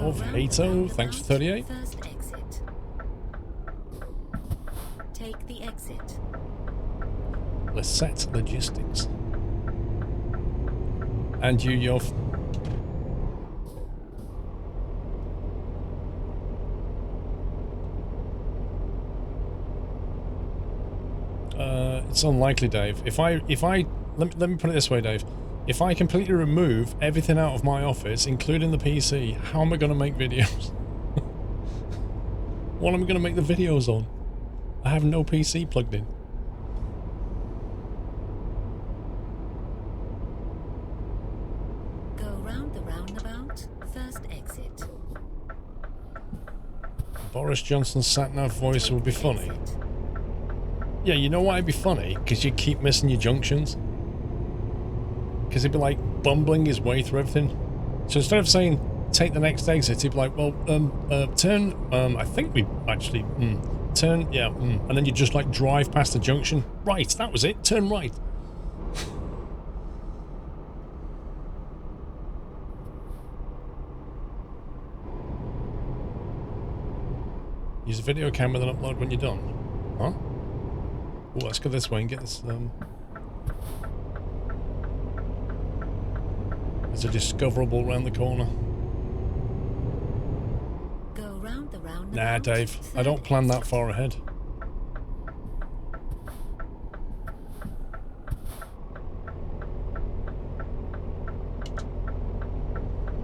of Hato. Thanks for 38. First exit. Take the exit. Lisette Logistics. And you, Yoff. It's unlikely, Dave. If I let me put it this way, Dave. If I completely remove everything out of my office, including the PC, how am I going to make videos? What am I going to make the videos on? I have no PC plugged in. Go round the roundabout. First exit. Boris Johnson's sat-nav voice would be funny. Yeah, you know why it'd be funny? Because you keep missing your junctions. Because he'd be like bumbling his way through everything. So instead of saying, take the next exit, he'd be like, well, turn, I think we actually, turn, yeah, and then you just like drive past the junction. Right, that was it, turn right. Use a video camera, then upload when you're done. Huh? Oh, let's go this way and get this, there's a discoverable around the corner. Go round the roundabout. Nah, Dave, I don't plan that far ahead.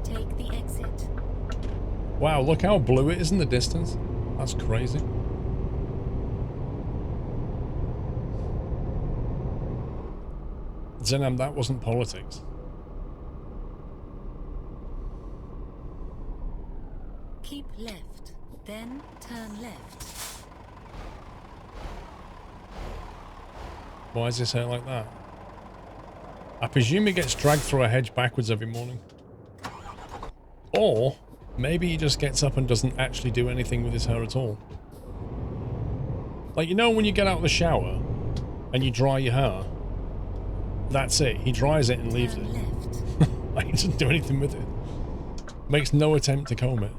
Take the exit. Wow, look how blue it is in the distance. That's crazy. Zenam, that wasn't politics. Keep left, then turn left. Why is his hair like that? I presume he gets dragged through a hedge backwards every morning. Or maybe he just gets up and doesn't actually do anything with his hair at all. Like, you know when you get out of the shower and you dry your hair? That's it. He dries it and leaves it. Like, he doesn't do anything with it. Makes no attempt to comb it.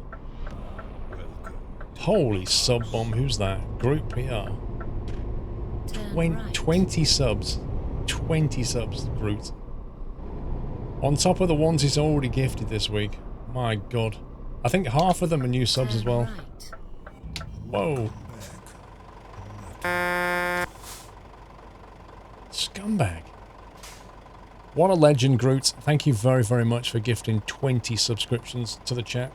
Holy sub bomb, who's that? Group PR. 20 subs. 20 subs, Groot. On top of the ones he's already gifted this week. My god. I think half of them are new subs as well. Whoa. Scumbag. What a legend, Groot. Thank you very, very much for gifting 20 subscriptions to the chat.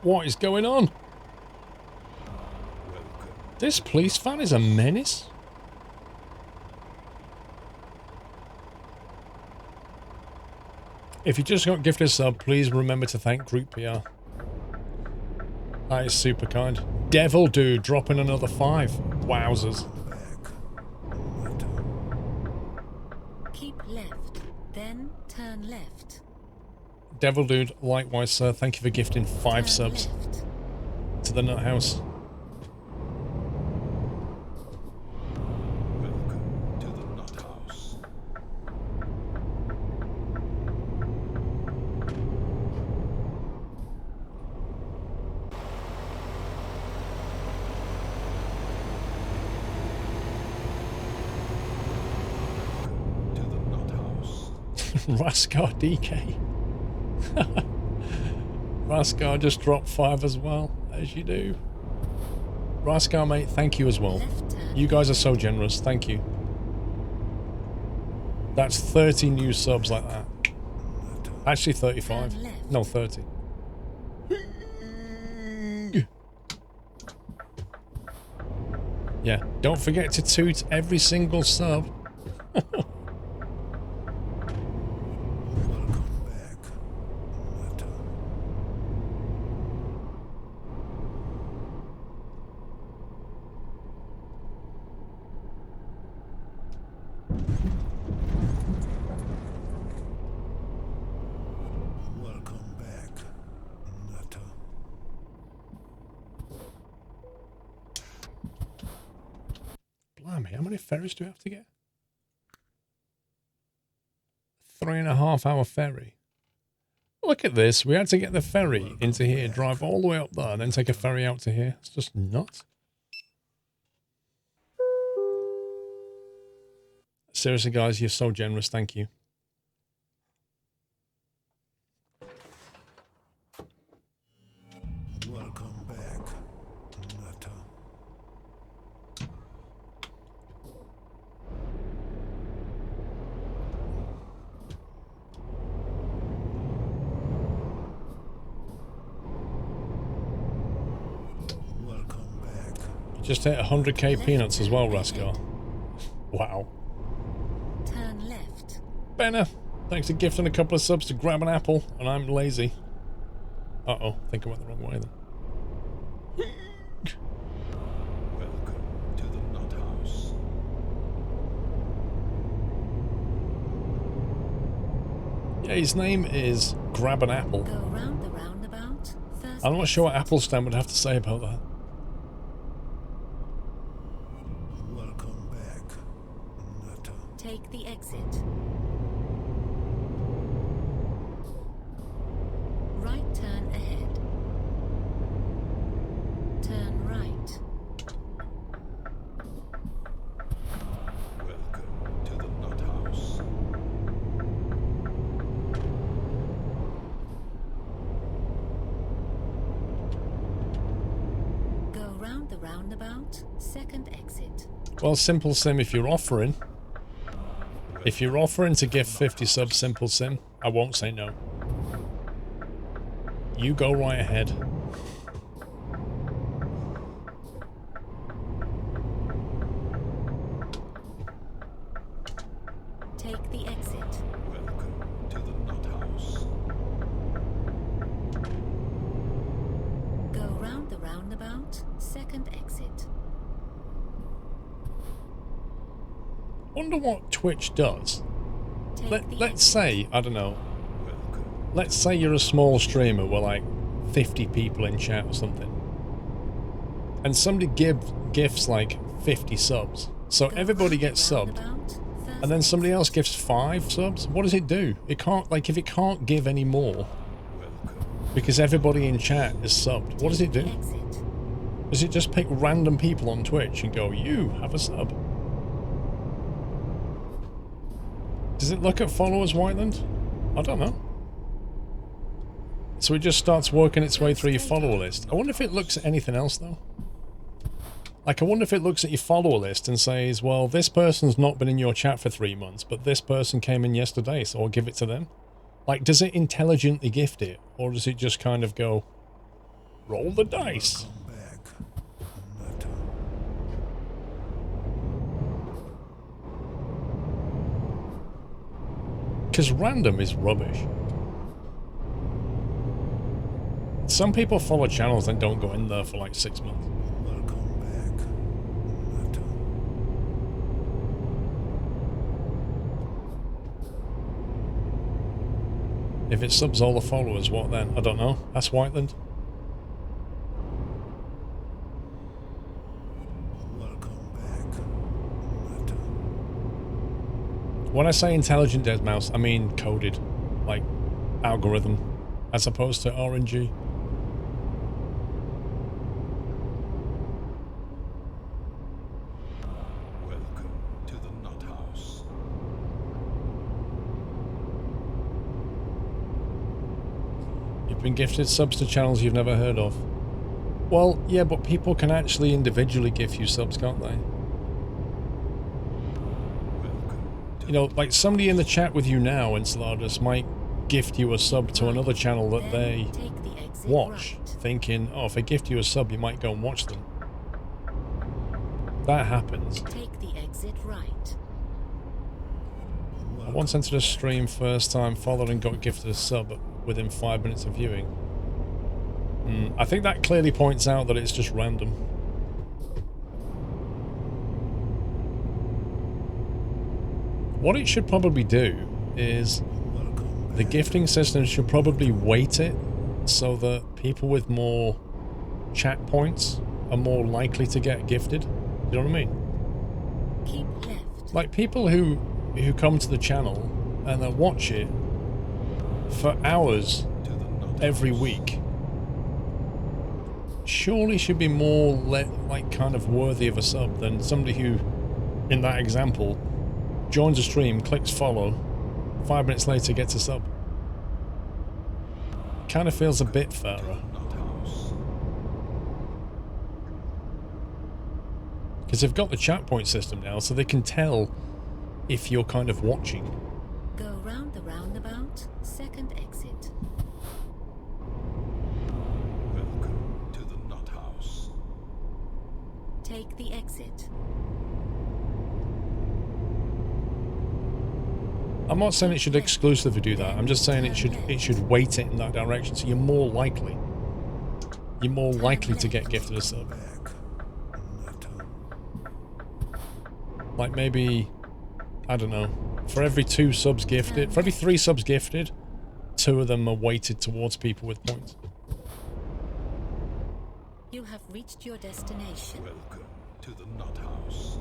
What is going on? This police fan is a menace. If you just got gifted a sub, please remember to thank Group PR. That is super kind. Devil Dude dropping another 5. Wowzers. Keep left, then turn left. Devil Dude, likewise, sir. Thank you for gifting 5 Turn subs left. to the Nut House. Welcome to the Nut House. To the Nut House. Raskar DK. Raskar just dropped 5 as well, as you do. Raskar, mate, thank you as well. Left turn. You guys are so generous. Thank you. That's 30 new subs like that. Actually 35. Turn left. No, 30. Yeah, don't forget to toot every single sub. Welcome back, Nutter. Blimey, how many ferries do we have to get? 3.5 hour ferry. Look at this. We had to get the ferry into here, drive all the way up there, and then take a ferry out to here. It's just nuts. Seriously, guys, you're so generous. Thank you. Welcome back, Nutter. Welcome back. You just hit 100k peanuts as well, Rascal. Wow. Turn left. Benna, thanks for gifting a couple of subs to grab an apple, and I'm lazy. Uh-oh, I think I went the wrong way then. Welcome to the Nut House. Yeah, his name is Grab an Apple. Go round the roundabout. First I'm not sure what exit. Applestan would have to say about that. Welcome back, Nutter. Take the exit. Right turn ahead. Turn right. Welcome to the Nut House. Go round the roundabout. Second exit. Well, Simple Sim, if you're offering to give 50 subs, Simple Sim, I won't say no. You go right ahead. Take the exit. Welcome to the Nut House. Go round the roundabout. Second exit. Wonder what Twitch does. Take the Let's say, I don't know, Welcome. let's say you're a small streamer with like 50 people in chat or something. And somebody gifts like 50 subs. So Go everybody round the gets subbed. roundabout. First And then somebody else exit. gives 5 subs. What does it do? It can't, like, if it can't give any more Welcome. because everybody in chat is subbed, what does it Take do? the exit. Does it just pick random people on Twitch and go, you have a sub? Does it look at followers, Whiteland? I don't know. So it just starts working its way through your follower list. I wonder if it looks at anything else, though. Like, I wonder if it looks at your follower list and says, well, this person's not been in your chat for 3 months, but this person came in yesterday, so I'll give it to them. Like, does it intelligently gift it? Or does it just kind of go, roll the dice? Come back, Nutter. Because random is rubbish. Some people follow channels and don't go in there for like 6 months. Welcome back, Nutter. If it subs all the followers, what then? I don't know. That's Whiteland. Welcome back, Nutter. When I say intelligent deadmau5, I mean coded. Like, algorithm. As opposed to RNG. Welcome to the Nut House. You've been gifted subs to channels you've never heard of. Well, yeah, but people can actually individually gift you subs, can't they? Welcome to You know, like somebody in the chat with you now, Enceladus, might gift you a sub to another channel that they Then take the exit watch, right. thinking, oh, if I gift you a sub, you might go and watch them. That happens. Take the exit right. I once entered a stream first time, followed and got gifted a sub within 5 minutes of viewing. I think that clearly points out that it's just random. What it should probably do is the gifting system should probably weight it so that people with more chat points are more likely to get gifted. You know what I mean? Keep left. Like people who come to the channel and they watch it for hours every week surely should be more like kind of worthy of a sub than somebody who, in that example, joins a stream, clicks follow, 5 minutes later gets a sub. Kind of feels a bit fairer. Because they've got the chat point system now, so they can tell if you're kind of watching. Go round the roundabout, second exit. Welcome to the Nut House. Take the exit. I'm not saying it should exclusively do that. I'm just saying it should weight it in that direction, so you're more likely to get gifted a sub. Like maybe, I don't know, for every 2 subs gifted, for every 3 subs gifted, 2 of them are weighted towards people with points. You have reached your destination. Welcome to the Nut House.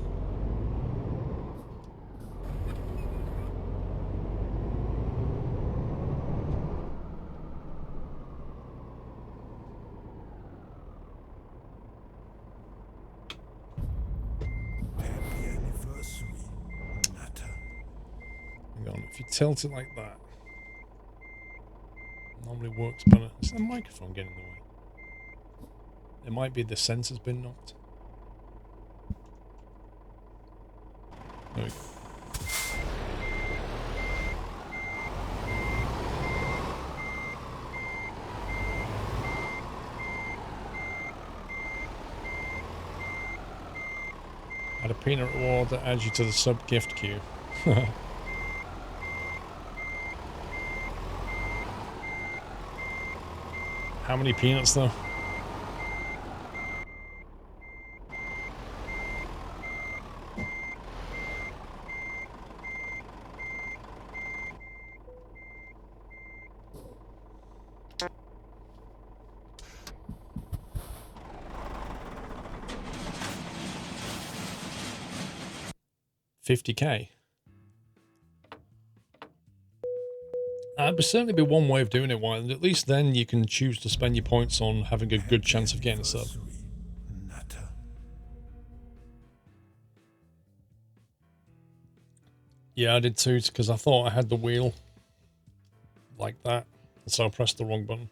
If you tilt it like that, it normally works better. Is the microphone getting in the way? It might be the sensor's been knocked. There we go. Add a peanut reward that adds you to the sub gift queue. How many peanuts though? $50K. That would certainly be one way of doing it, and at least then you can choose to spend your points on having a good chance of getting a sub. Yeah, I did too, because I thought I had the wheel like that, so I pressed the wrong button.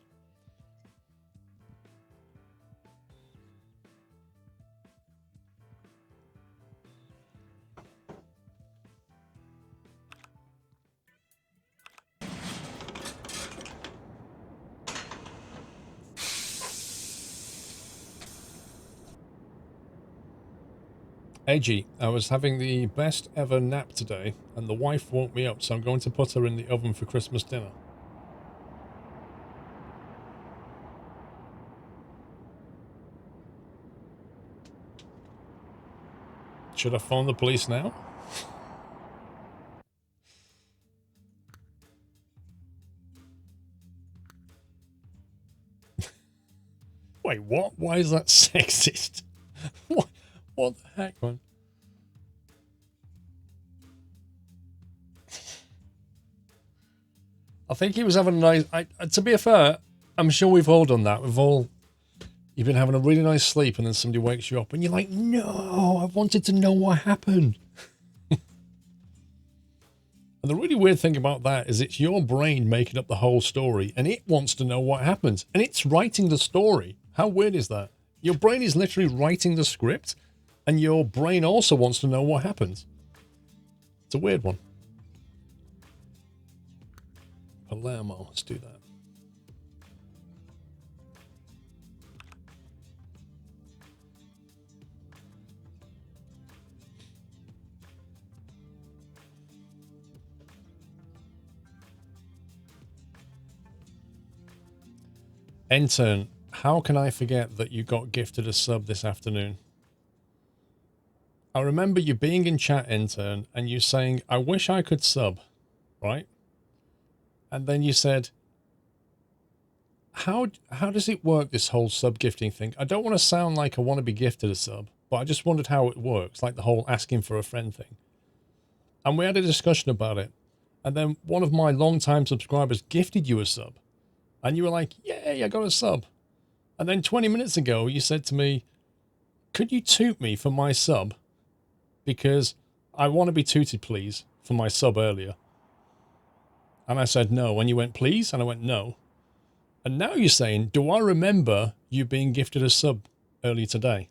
Edgy, I was having the best ever nap today, and the wife woke me up, so I'm going to put her in the oven for Christmas dinner. Should I phone the police now? Wait, what? Why is that sexist? What the heck, man? I think he was having a nice... to be fair, I'm sure we've all done that. You've been having a really nice sleep and then somebody wakes you up and you're like, no, I wanted to know what happened. And the really weird thing about that is it's your brain making up the whole story and it wants to know what happens. And it's writing the story. How weird is that? Your brain is literally writing the script and your brain also wants to know what happens. It's a weird one. Palermo, let's do that. Intern, how can I forget that you got gifted a sub this afternoon? I remember you being in chat, Intern, and you saying, I wish I could sub, right? And then you said, how does it work, this whole sub gifting thing? I don't want to sound like I want to be gifted a sub, but I just wondered how it works, like the whole asking for a friend thing. And we had a discussion about it. And then one of my long-time subscribers gifted you a sub. And you were like, yay, I got a sub. And then 20 minutes ago, you said to me, could you toot me for my sub? Because I want to be tooted, please, for my sub earlier. And I said no. And you went, please? And I went, no. And now you're saying, do I remember you being gifted a sub earlier today?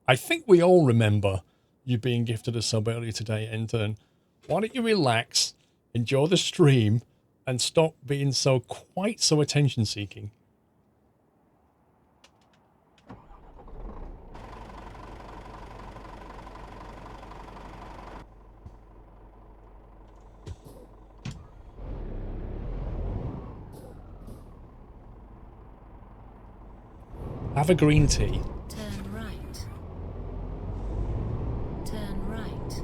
I think we all remember you being gifted a sub earlier today, intern. Why don't you relax, enjoy the stream, and stop being quite so attention-seeking? Have a green tea. Turn right. Turn right.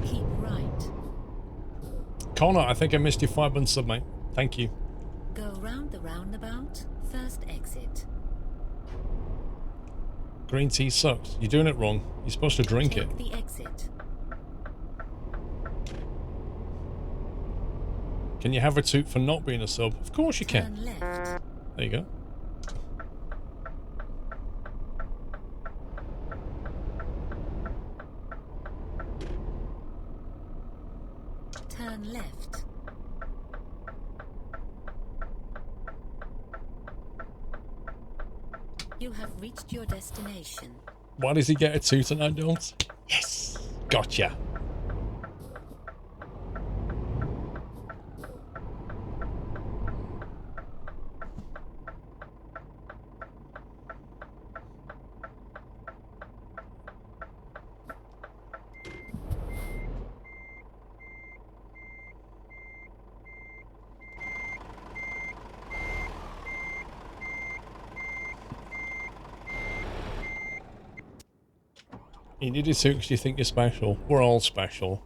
Keep right. Connor, I think I missed your 5-month sub, mate. Thank you. Go round the roundabout. First exit. Green tea sucks. You're doing it wrong. You're supposed to drink it. Take the exit. Can you have a toot for not being a sub? Of course you can. Turn left. There you go. Turn left. You have reached your destination. Why does he get a toot and I don't? Yes! Gotcha. You need a toot because you think you're special. We're all special.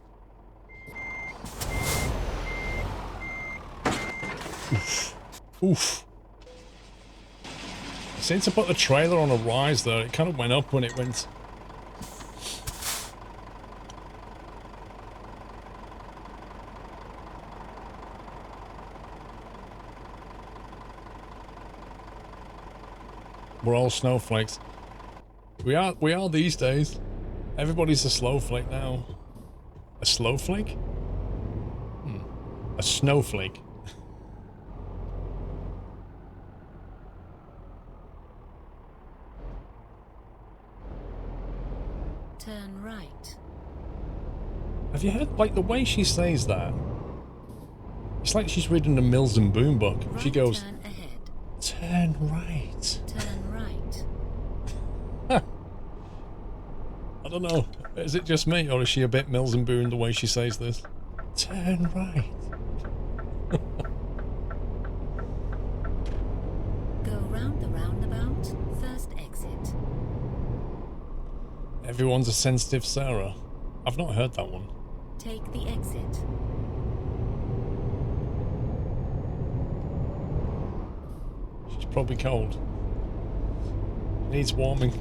Oof. Oof. Since I put the trailer on a rise there, it kind of went up when it went. We're all snowflakes. We are these days. Everybody's a snowflake now. A snowflake? A snowflake. Turn right. Have you heard, like, the way she says that? It's like she's reading the Mills and Boon book. Right She goes, turn ahead. turn right. Turn right. I don't know. Is it just me, or is she a bit Mills and Boon the way she says this? Turn right. Go round the roundabout. First exit. Everyone's a sensitive Sarah. I've not heard that one. Take the exit. She's probably cold. Needs warming.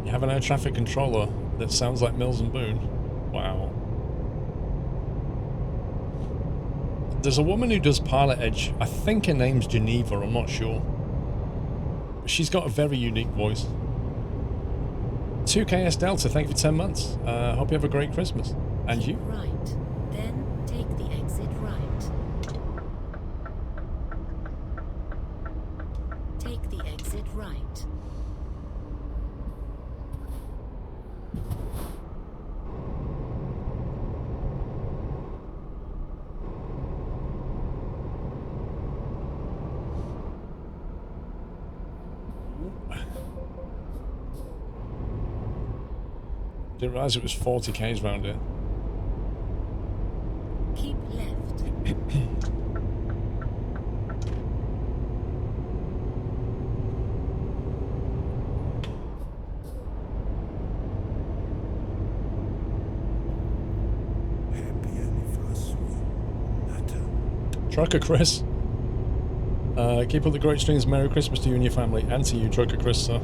You have an air traffic controller that sounds like Mills and Boon. Wow. There's a woman who does Pilot Edge. I think her name's Geneva, I'm not sure. But she's got a very unique voice. 2KS Delta, thank you for 10 months. Hope you have a great Christmas. And you? Right. Then take the exit right. Take the exit right. Didn't realise it was 40 Ks round here. Keep left. Trucker Chris. Keep up the great streams. Merry Christmas to you and your family, and to you, Trucker Chris, sir.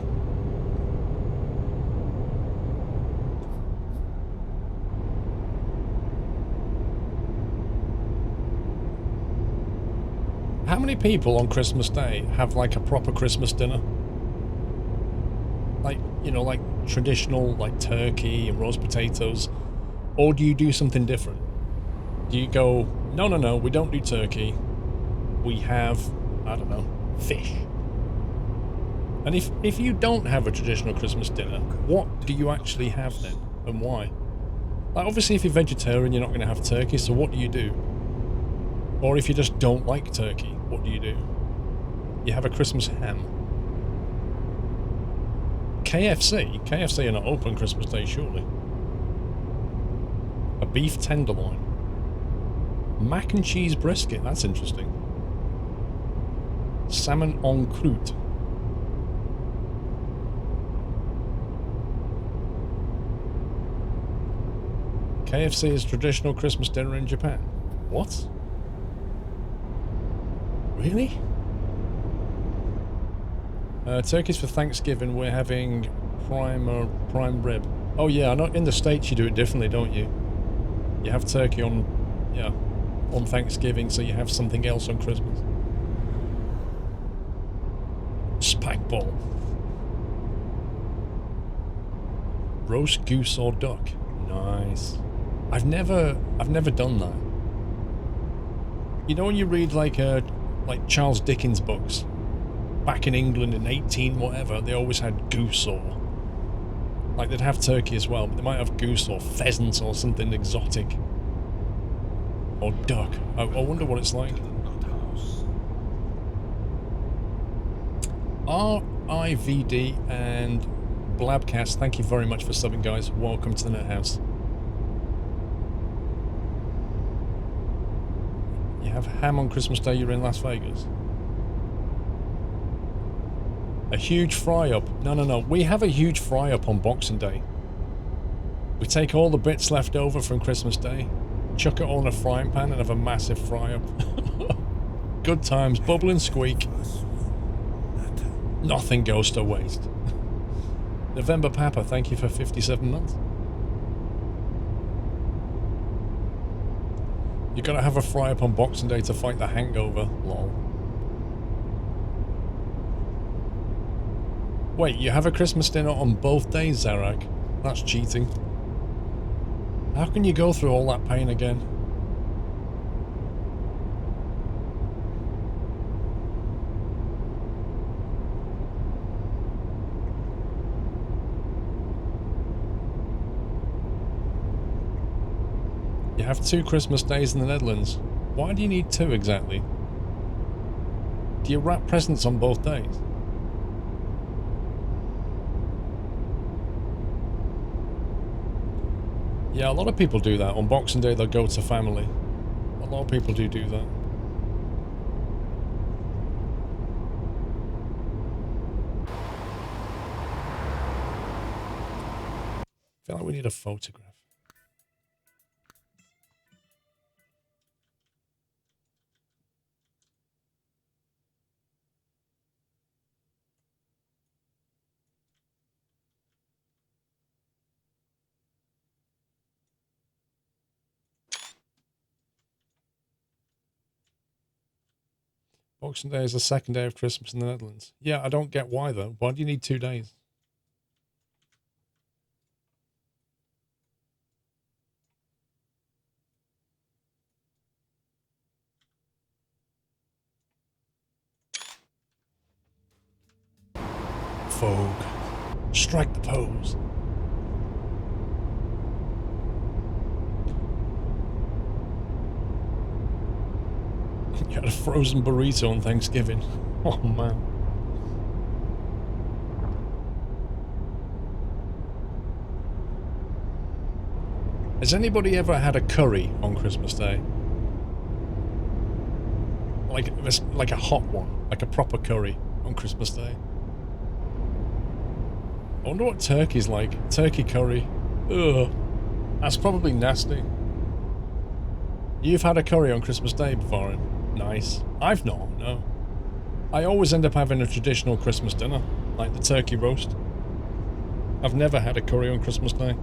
How many people on Christmas Day have like a proper Christmas dinner? Like, you know, like traditional, like turkey and roast potatoes? Or do you do something different? Do you go, no, no, no, we don't do turkey. We have, I don't know, fish. And if you don't have a traditional Christmas dinner, what do you actually have then? And why? Like, obviously, if you're vegetarian, you're not going to have turkey, so what do you do? Or if you just don't like turkey, what do? You have a Christmas ham. KFC are not open Christmas Day, surely. A beef tenderloin. Mac and cheese brisket, that's interesting. Salmon en croûte. KFC is traditional Christmas dinner in Japan. What? Really? Turkeys for Thanksgiving, we're having prime rib. Oh yeah, I know in the States you do it differently, don't you? You have turkey on Thanksgiving, so you have something else on Christmas. Spike ball. Roast goose or duck. Nice. I've never done that. You know when you read like Charles Dickens books, back in England in 18 whatever, they always had goose or like they'd have turkey as well, but they might have goose or pheasant or something exotic. Or duck. I wonder what it's like. RIVD and Blabcast, thank you very much for subbing, guys. Welcome to the Net House. You have ham on Christmas Day, you're in Las Vegas. A huge fry-up. No. We have a huge fry-up on Boxing Day. We take all the bits left over from Christmas Day, chuck it all in a frying pan and have a massive fry-up. Good times, bubble and squeak. Nothing goes to waste. November Papa, thank you for 57 months. You gotta have a fry-up on Boxing Day to fight the hangover, lol. Wait, you have a Christmas dinner on both days, Zarak? That's cheating. How can you go through all that pain again? You have 2 Christmas days in the Netherlands. Why do you need 2 exactly? Do you wrap presents on both days? Yeah, a lot of people do that. On Boxing Day, they'll go to family. A lot of people do that. I feel like we need a photograph. Boxing Day is the second day of Christmas in the Netherlands. Yeah, I don't get why though. Why do you need 2 days? Vogue. Strike the pose. You had a frozen burrito on Thanksgiving. Oh man. Has anybody ever had a curry on Christmas Day? Like a hot one, like a proper curry on Christmas Day. I wonder what turkey's like. Turkey curry. Ugh. That's probably nasty. You've had a curry on Christmas Day before? Nice. I've not, no. I always end up having a traditional Christmas dinner, like the turkey roast. I've never had a curry on Christmas Day.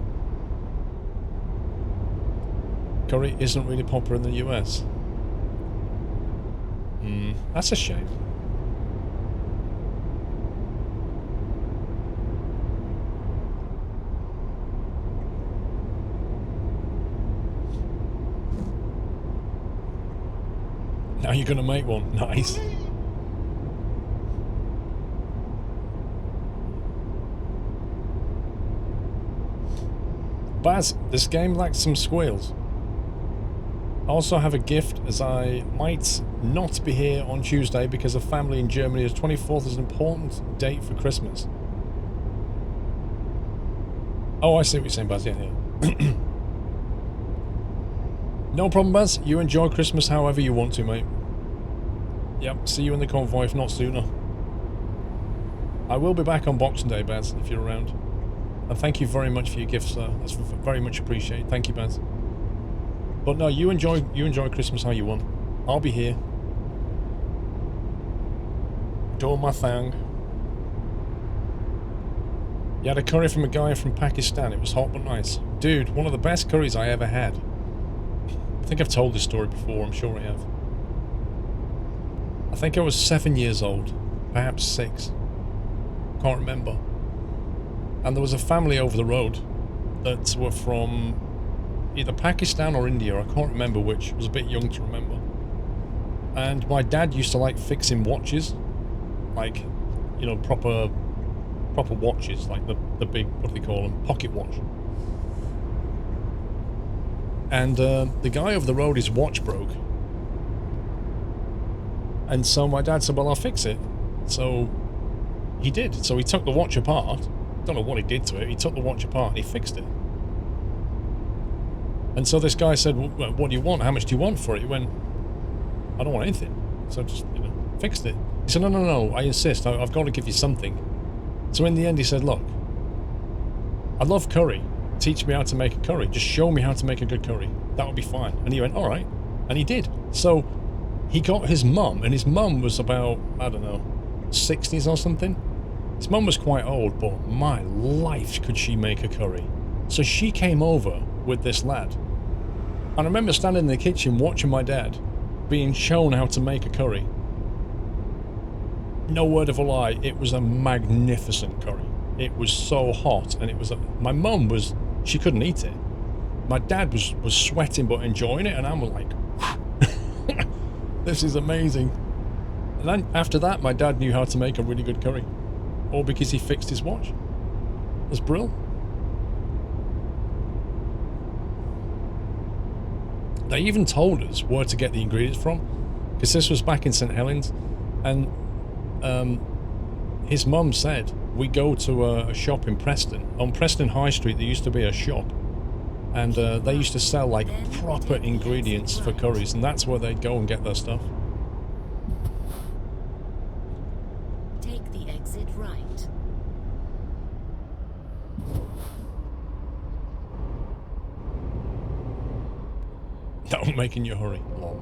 Curry isn't really popular in the US. That's a shame. Now you're gonna make one. Nice. Baz, this game lacks some squeals. I also have a gift, as I might not be here on Tuesday because of family in Germany, as 24th is an important date for Christmas. Oh, I see what you're saying, Baz. Yeah. No problem, Baz. You enjoy Christmas however you want to, mate. Yep, see you in the convoy, if not sooner. I will be back on Boxing Day, Baz, if you're around. And thank you very much for your gifts, sir. That's very much appreciated. Thank you, Baz. But no, you enjoy Christmas how you want. I'll be here. Doing my thing. You had a curry from a guy from Pakistan. It was hot but nice. Dude, one of the best curries I ever had. I think I've told this story before, I'm sure I have. I think I was 7 years old, perhaps 6. Can't remember. And there was a family over the road that were from either Pakistan or India, I can't remember which. I was a bit young to remember. And my dad used to like fixing watches. Like, you know, proper watches, like the big, what do they call them? Pocket watch. And the guy over the road, his watch broke. And so my dad said, well, I'll fix it. So he did. So he took the watch apart. Don't know what he did to it. He took the watch apart and he fixed it. And so this guy said, well, what do you want? How much do you want for it? He went, I don't want anything. So just, you know, fixed it. He said, no, I insist. I've got to give you something. So in the end he said, look, I love curry. Teach me how to make a curry. Just show me how to make a good curry. That would be fine. And he went, all right. And he did. So he got his mum, and his mum was about, I don't know, 60s or something. His mum was quite old, but my life could she make a curry. So she came over with this lad. And I remember standing in the kitchen watching my dad being shown how to make a curry. No word of a lie, it was a magnificent curry. It was so hot, and it was my mum was, she couldn't eat it. My dad was sweating but enjoying it, and I was like, this is amazing. And then after that, my dad knew how to make a really good curry. All because he fixed his watch. That's brilliant. They even told us where to get the ingredients from, because this was back in St Helens, and his mum said, we go to a shop in Preston. On Preston High Street there used to be a shop, and they used to sell like proper ingredients for curries, and that's where they'd go and get their stuff. Take the exit right. Don't make in your hurry. Lol.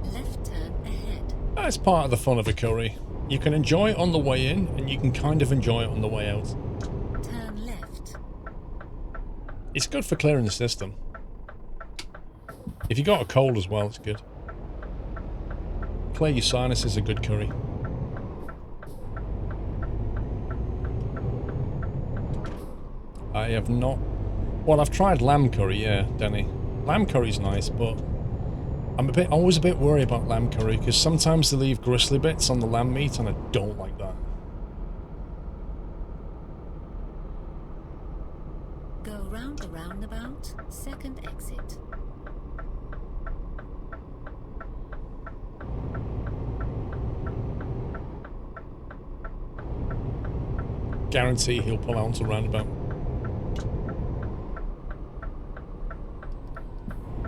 Left turn ahead. That's part of the fun of a curry. You can enjoy it on the way in, and you can kind of enjoy it on the way out. Turn left. It's good for clearing the system. If you got a cold as well, it's good. Clear your sinuses, a good curry. I have not... Well, I've tried lamb curry, yeah, Denny. Lamb curry's nice, but I'm always a bit worried about lamb curry, because sometimes they leave gristly bits on the lamb meat, and I don't like that. Go round the roundabout, second exit. Guarantee he'll pull out onto roundabout.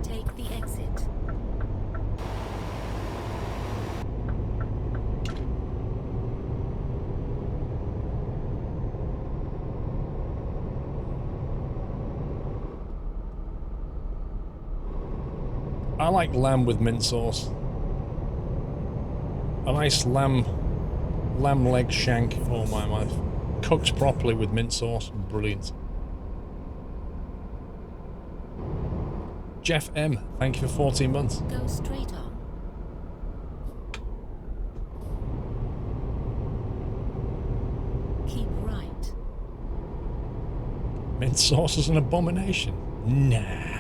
Take the exit. I like lamb with mint sauce. A nice lamb leg shank. Oh my. Cooked properly with mint sauce. Brilliant. Jeff M, thank you for 14 months. Go straight on. Keep right. Mint sauce is an abomination. Nah.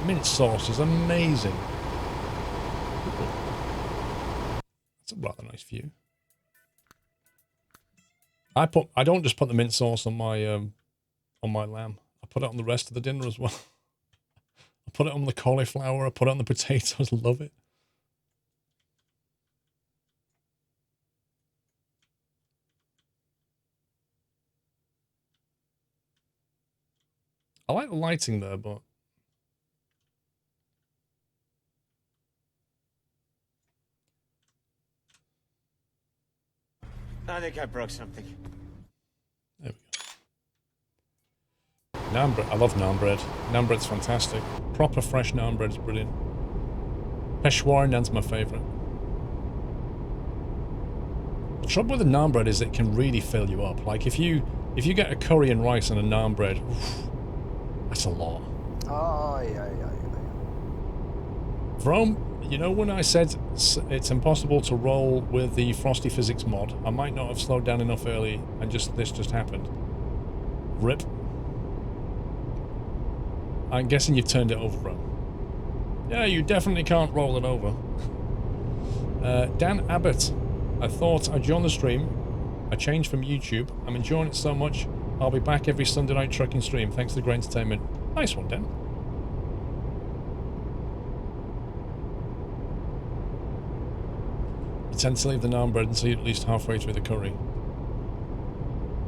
Mint sauce is amazing. That's a rather nice view. I don't just put the mint sauce on my lamb. I put it on the rest of the dinner as well. I put it on the cauliflower. I put it on the potatoes. Love it. I like the lighting there, but I think I broke something. there we go. Naan bread. I love naan bread. Naan bread's fantastic. Proper fresh naan bread is brilliant. Peshawari naan's my favourite. The trouble with the naan bread is it can really fill you up. Like if you get a curry and rice and a naan bread, oof, that's a lot. Oh, yeah. Vrome, you know when I said it's impossible to roll with the Frosty Physics mod, I might not have slowed down enough early and this just happened. Rip. I'm guessing you turned it over, Vrome. Yeah, you definitely can't roll it over. Dan Abbott, I thought I'd join the stream. I changed from YouTube. I'm enjoying it so much. I'll be back every Sunday night trucking stream. Thanks to the great entertainment. Nice one, Dan. You tend to leave the naan bread until you're at least halfway through the curry.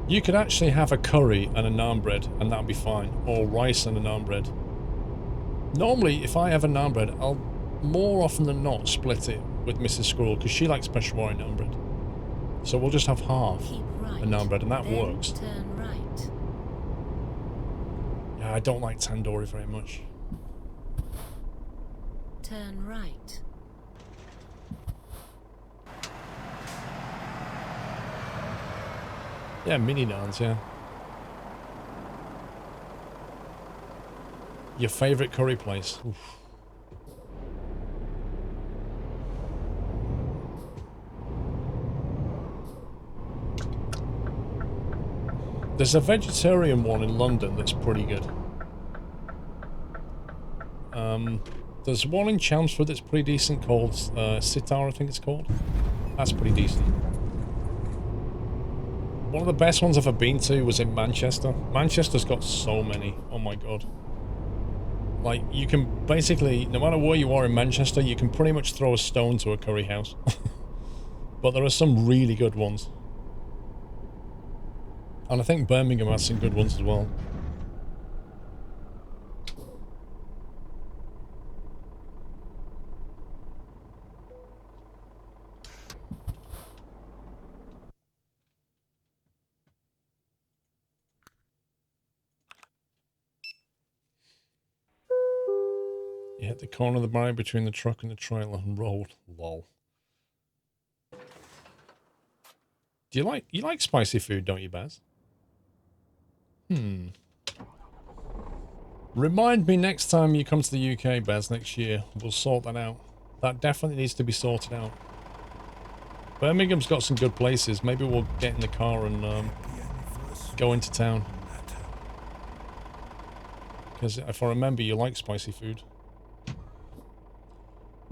You could actually have a curry and a naan bread, and that'll be fine. Or rice and a naan bread. Normally, if I have a naan bread, I'll more often than not split it with Mrs. Squirrel, because she likes Peshawari naan bread. So we'll just have half Right. a naan bread, and that Then works. Turn right. Yeah, I don't like tandoori very much. Turn right. Yeah, mini naans, yeah. Your favourite curry place? Oof. There's a vegetarian one in London that's pretty good. There's one in Chelmsford that's pretty decent called Sitar, I think it's called. That's pretty decent. One of the best ones I've ever been to was in Manchester. Manchester's got so many. Oh my god. Like, you can basically, no matter where you are in Manchester, you can pretty much throw a stone to a curry house. But there are some really good ones. And I think Birmingham has some good ones as well. You hit the corner of the barrier between the truck and the trailer and rolled. Lol. Do you like spicy food, don't you, Baz? Remind me next time you come to the UK, Baz, next year. We'll sort that out. That definitely needs to be sorted out. Birmingham's got some good places. Maybe we'll get in the car and go into town. Because if I remember, you like spicy food.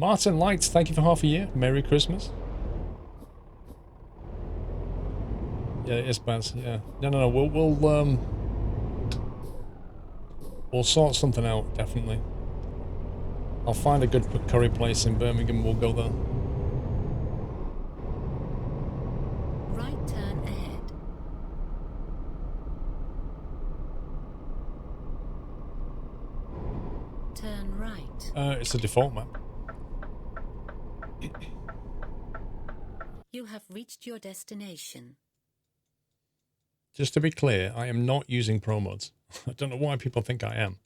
Martin Lights, thank you for half a year. Merry Christmas. Yeah, it is, Baz. Yeah. No. We'll sort something out, definitely. I'll find a good curry place in Birmingham. We'll go there. Right turn ahead. Turn right. It's a default map. You have reached your destination. Just to be clear, I am not using pro mods. I don't know why people think I am.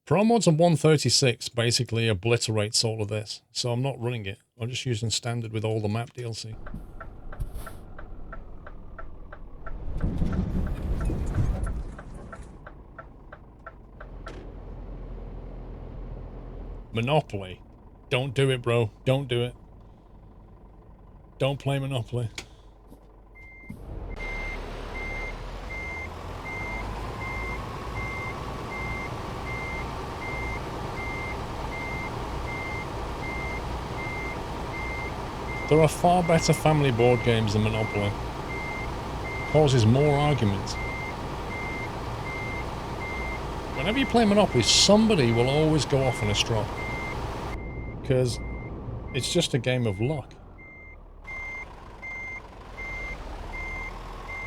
Pro mods on 136 basically obliterates all of this, so I'm not running it. I'm just using standard with all the map DLC. Monopoly. Don't do it, bro. Don't do it. Don't play Monopoly. There are far better family board games than Monopoly. Causes more arguments. Whenever you play Monopoly, somebody will always go off on a straw. Because it's just a game of luck.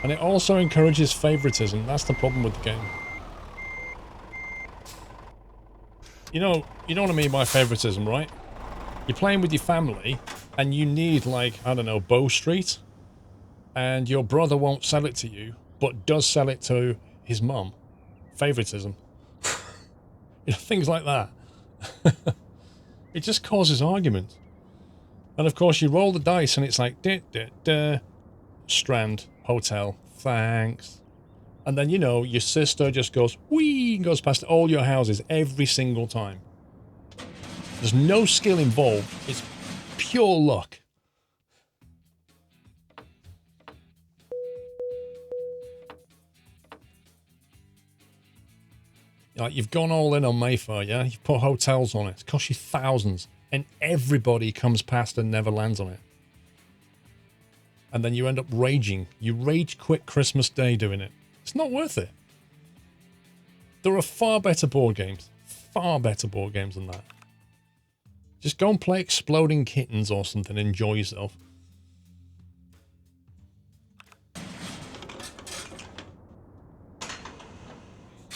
And it also encourages favoritism. That's the problem with the game. You know what I mean by favoritism, right? You're playing with your family, and you need, like, I don't know, Bow Street, and your brother won't sell it to you, but does sell it to his mum. Favoritism. You know, things like that. It just causes argument. And of course, you roll the dice, and it's like, Strand, hotel, thanks. And then, you know, your sister just goes, whee, and goes past all your houses every single time. There's no skill involved. It's pure luck. Like, you've gone all in on Mayfair, yeah? You've put hotels on it. It costs you thousands. And everybody comes past and never lands on it. And then you end up raging. You rage quit Christmas Day doing it. It's not worth it. There are far better board games. Far better board games than that. Just go and play Exploding Kittens or something. Enjoy yourself.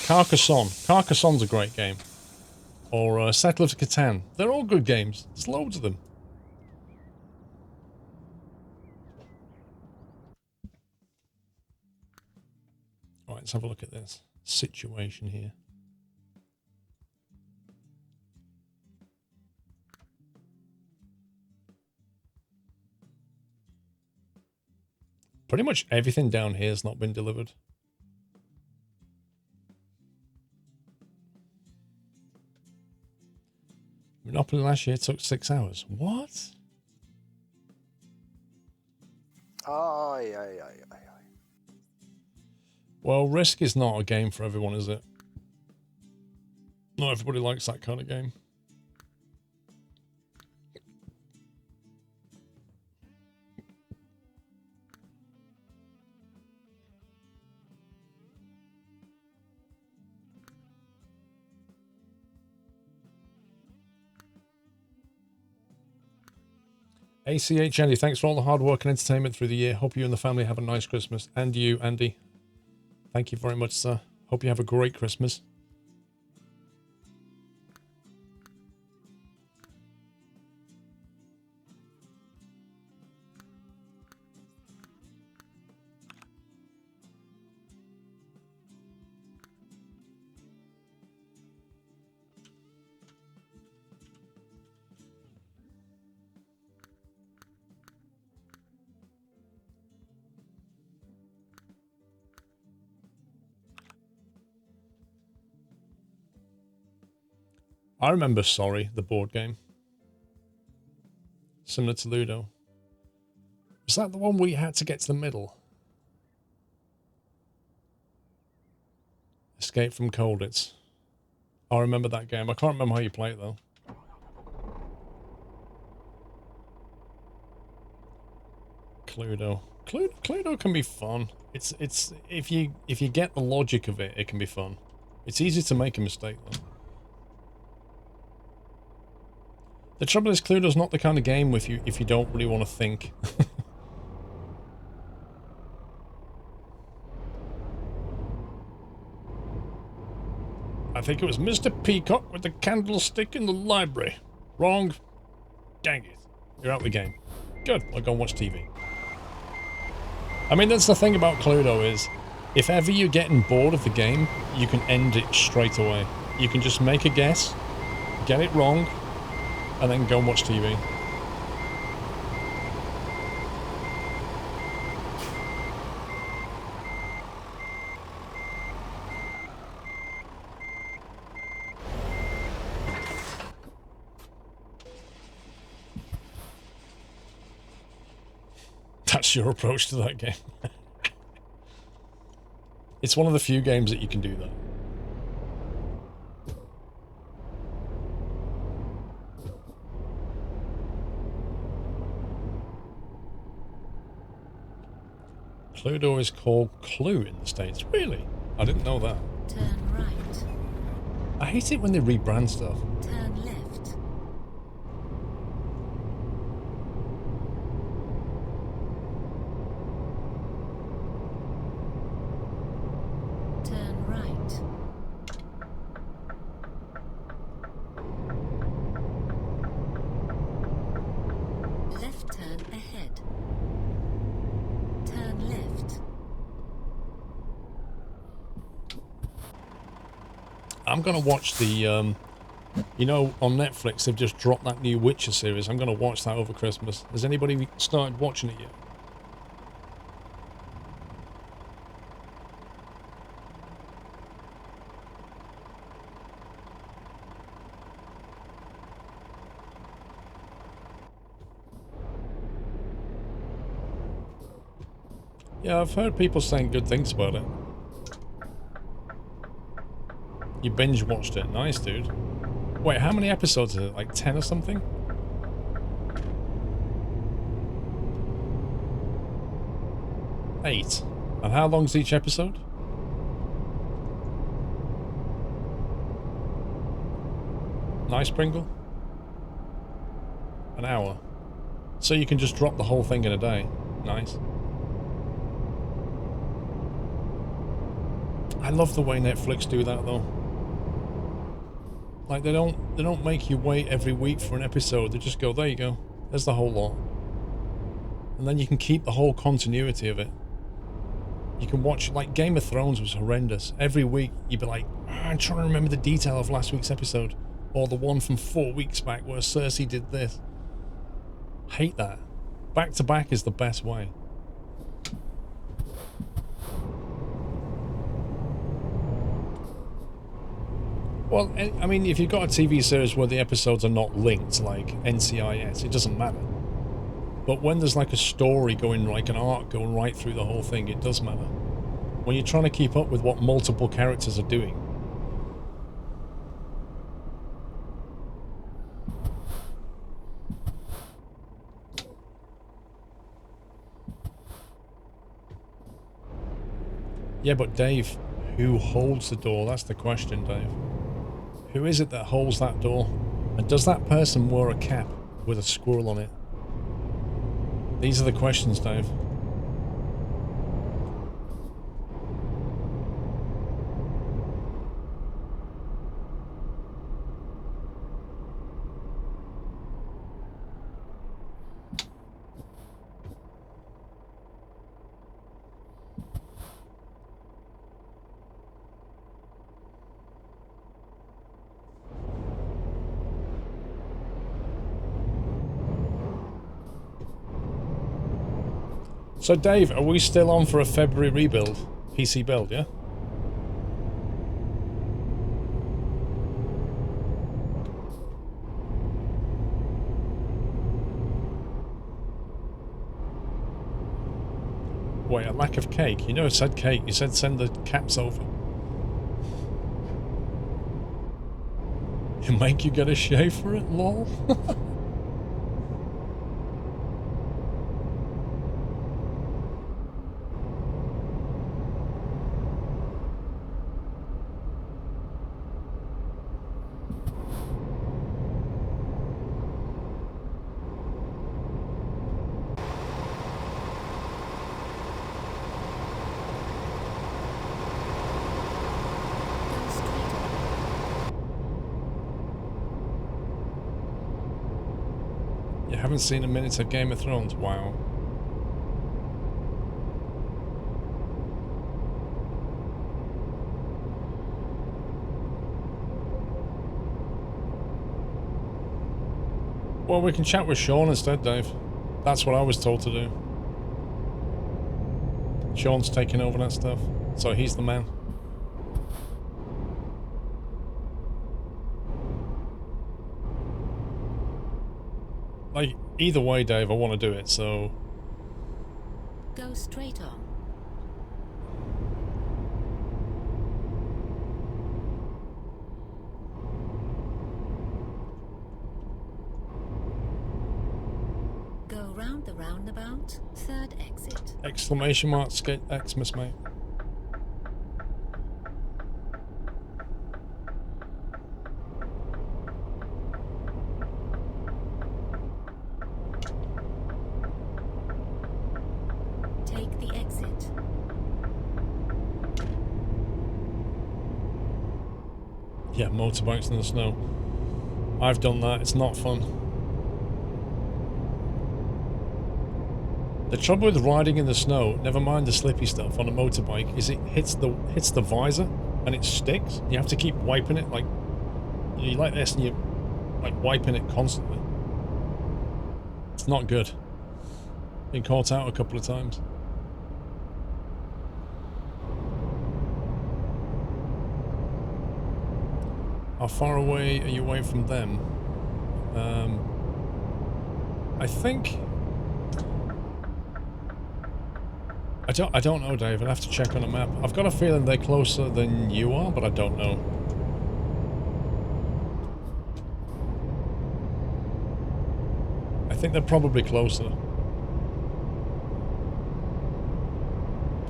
Carcassonne. Carcassonne's a great game. Or Settlers of Catan. They're all good games. There's loads of them. Alright, let's have a look at this situation here. Pretty much everything down here has not been delivered. Monopoly last year took 6 hours. What? Aye. Well, Risk is not a game for everyone, is it? Not everybody likes that kind of game. ACH Andy, thanks for all the hard work and entertainment through the year. Hope you and the family have a nice Christmas. And you, Andy. Thank you very much, sir. Hope you have a great Christmas. I remember Sorry, the board game. Similar to Ludo. Was that the one where you had to get to the middle? Escape from Colditz. I remember that game. I can't remember how you play it though. Cluedo. Cluedo can be fun. It's if you get the logic of it, it can be fun. It's easy to make a mistake though. The trouble is, Cluedo's not the kind of game if you don't really want to think. I think it was Mr. Peacock with the candlestick in the library. Wrong. Dang it. You're out of the game. Good. I'll go and watch TV. I mean, that's the thing about Cluedo is, if ever you're getting bored of the game, you can end it straight away. You can just make a guess, get it wrong, and then go and watch TV. That's your approach to that game. It's one of the few games that you can do that. Cluedo is called Clue in the States. Really? I didn't know that. Turn right. I hate it when they rebrand stuff. Turn left. Turn right. Left turn ahead. Turn left. I'm gonna watch the, you know, on Netflix they've just dropped that new Witcher series. I'm gonna watch that over Christmas. Has anybody started watching it yet? Yeah, I've heard people saying good things about it. You binge watched it. Nice, dude. Wait, how many episodes is it? Like 10 or something? Eight. And how long's each episode? Nice, Pringle. An hour. So you can just drop the whole thing in a day. Nice. I love the way Netflix do that though. Like they don't make you wait every week for an episode. They just go, there you go. There's the whole lot. And then you can keep the whole continuity of it. You can watch, like Game of Thrones was horrendous. Every week you'd be like, I'm trying to remember the detail of last week's episode. Or the one from 4 weeks back where Cersei did this. Hate that. Back to back is the best way. Well, I mean, if you've got a TV series where the episodes are not linked, like NCIS, it doesn't matter. But when there's like a story going, like an arc going right through the whole thing, it does matter. When you're trying to keep up with what multiple characters are doing. Yeah, but Dave, who holds the door? That's the question, Dave. Who is it that holds that door? And does that person wear a cap with a squirrel on it? These are the questions, Dave. So Dave, are we still on for a February rebuild? PC build, yeah? Wait, a lack of cake? You never said cake, you said send the caps over. It make you get a shave for it, lol? Haven't seen a minute of Game of Thrones. Wow. Well, we can chat with Sean instead, Dave. That's what I was told to do. Sean's taking over that stuff, so he's the man. Like, either way, Dave, I want to do it, so... Go straight on. Go round the roundabout, third exit. Exclamation mark, Xmas, mate. Take the exit. Yeah, motorbikes in the snow. I've done that, it's not fun. The trouble with riding in the snow, never mind the slippy stuff on a motorbike, is it hits the visor and it sticks. You have to keep wiping it, like you like this and you're like wiping it constantly. It's not good. Been caught out a couple of times. How far away are you away from them? I think... I don't know, Dave. I'd have to check on a map. I've got a feeling they're closer than you are, but I don't know. I think they're probably closer.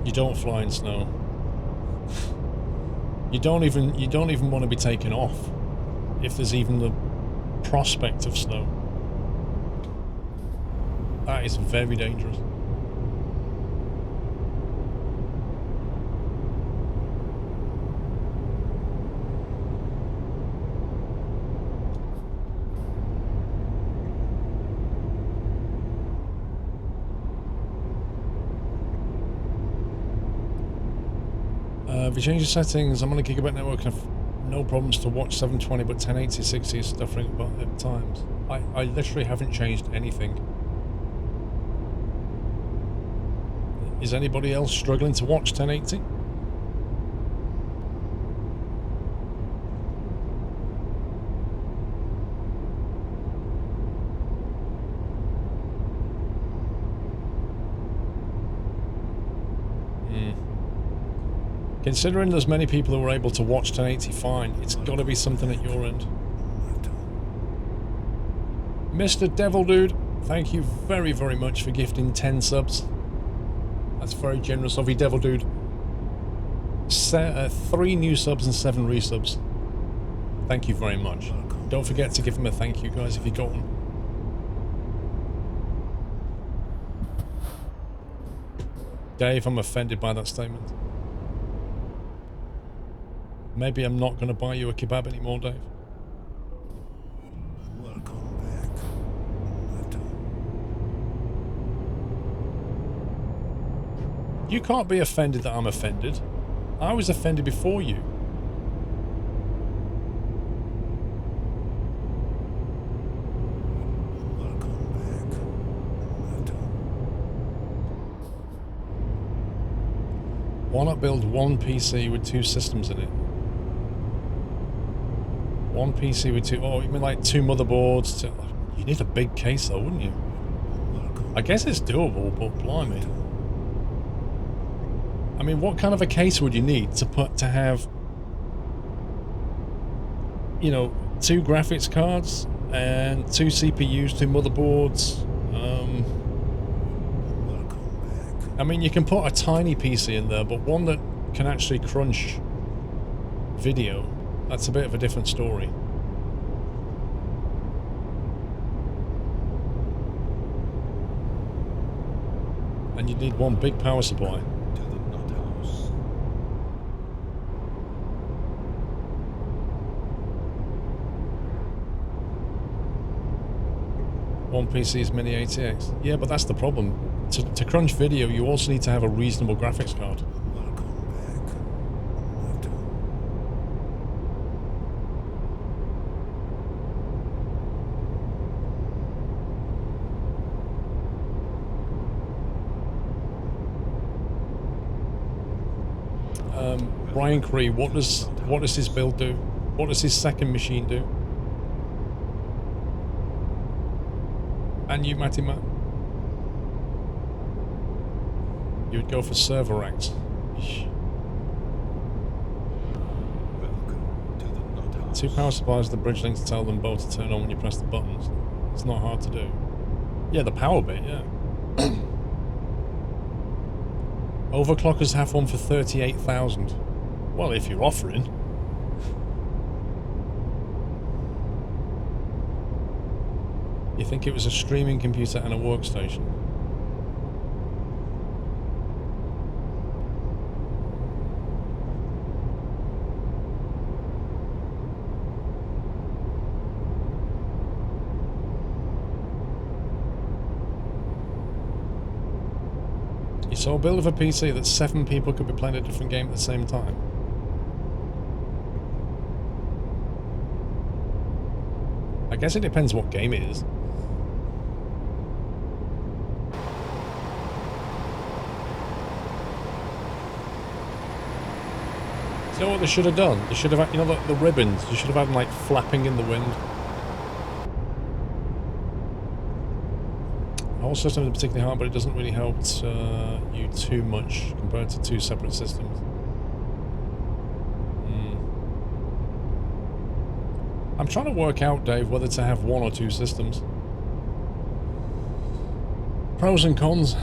You don't fly in snow. You don't even want to be taken off if there's even the prospect of snow. That is very dangerous. If you change the settings, I'm on a gigabit network and have no problems to watch 720, but 1080, 60 is stuttering at times. I literally haven't changed anything. Is anybody else struggling to watch 1080? Considering there's many people who are able to watch 1080 fine, it's got to be something at your end. Mr. Devil Dude, thank you very, very much for gifting 10 subs. That's very generous of you, Devil Dude. 3 new subs and 7 resubs. Thank you very much. Don't forget to give him a thank you, guys, if you got one. Dave, I'm offended by that statement. Maybe I'm not going to buy you a kebab anymore, Dave. Welcome back. You can't be offended that I'm offended. I was offended before you. Welcome back. Why not build one PC with 2 systems in it? One PC with 2... Oh, you mean like 2 motherboards? You need a big case though, wouldn't you? I guess it's doable, but blimey. I mean, what kind of a case would you need to have, you know, 2 graphics cards and 2 CPUs, 2 motherboards? I mean, you can put a tiny PC in there, but one that can actually crunch video, that's a bit of a different story. And you need one big power supply. To the nut house. One PC's mini ATX. Yeah, but that's the problem. To crunch video, you also need to have a reasonable graphics card. Brian Cree, what does his build do? What does his second machine do? And you, Matty Matt? You would go for server racks. Welcome to the Nut House. 2 power supplies to the bridge link to tell them both to turn on when you press the buttons. It's not hard to do. Yeah, the power bit, yeah. Overclockers have one for 38,000. Well, if you're offering. You think it was a streaming computer and a workstation? So a build of a PC that 7 people could be playing a different game at the same time. I guess it depends what game it is. You know what they should have done? They should have had, you know, the ribbons, you should have had them like flapping in the wind. The whole system is particularly hard, but it doesn't really help you too much compared to 2 separate systems. I'm trying to work out, Dave, whether to have 1 or 2 systems. Pros and cons.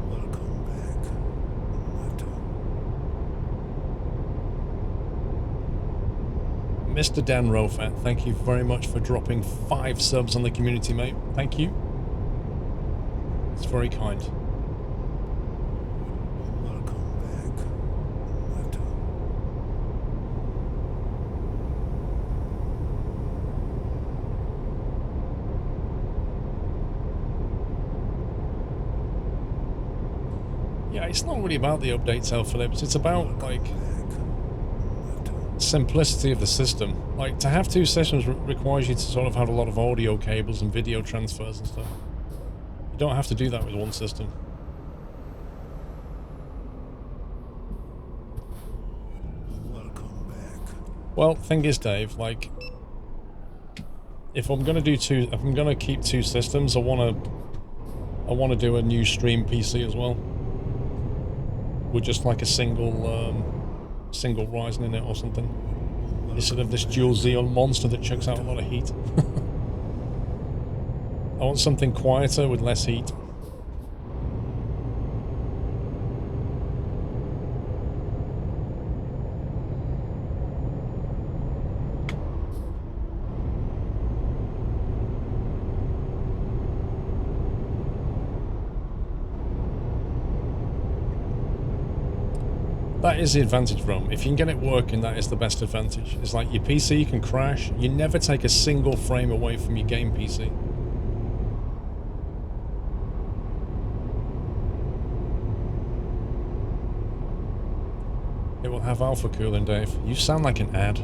Welcome back, Matt. Mr. Dan Rofat, thank you very much for dropping 5 subs on the community, mate. Thank you. It's very kind. Welcome back, Matt. Yeah, it's not really about the updates, Al Phillips. It's about, like, simplicity of the system. Like, to have 2 systems requires you to sort of have a lot of audio cables and video transfers and stuff. You don't have to do that with 1 system. Welcome back. Well, thing is, Dave, like, if I'm gonna do 2, if I'm gonna keep 2 systems, I wanna do a new stream PC as well, with just like a single Ryzen in it or something, instead of this dual Xeon monster that chucks out a lot of heat. I want something quieter with less heat. That is the advantage, Rome. If you can get it working, that is the best advantage. It's like your PC can crash, you never take a single frame away from your game PC. It will have alpha cooling, Dave. You sound like an ad.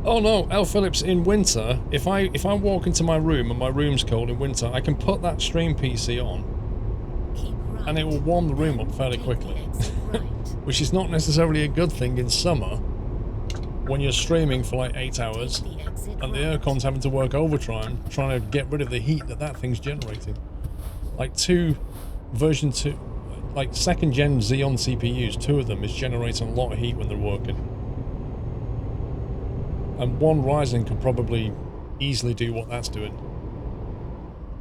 Oh no, L. Phillips, in winter, if I walk into my room and my room's cold in winter, I can put that stream PC on and it will warm the room up fairly quickly. Which is not necessarily a good thing in summer when you're streaming for like 8 hours and the aircon's having to work overtime trying to get rid of the heat that thing's generating. Like version 2, like 2nd gen Xeon CPUs, 2 of them is generating a lot of heat when they're working. And 1 Ryzen could probably easily do what that's doing.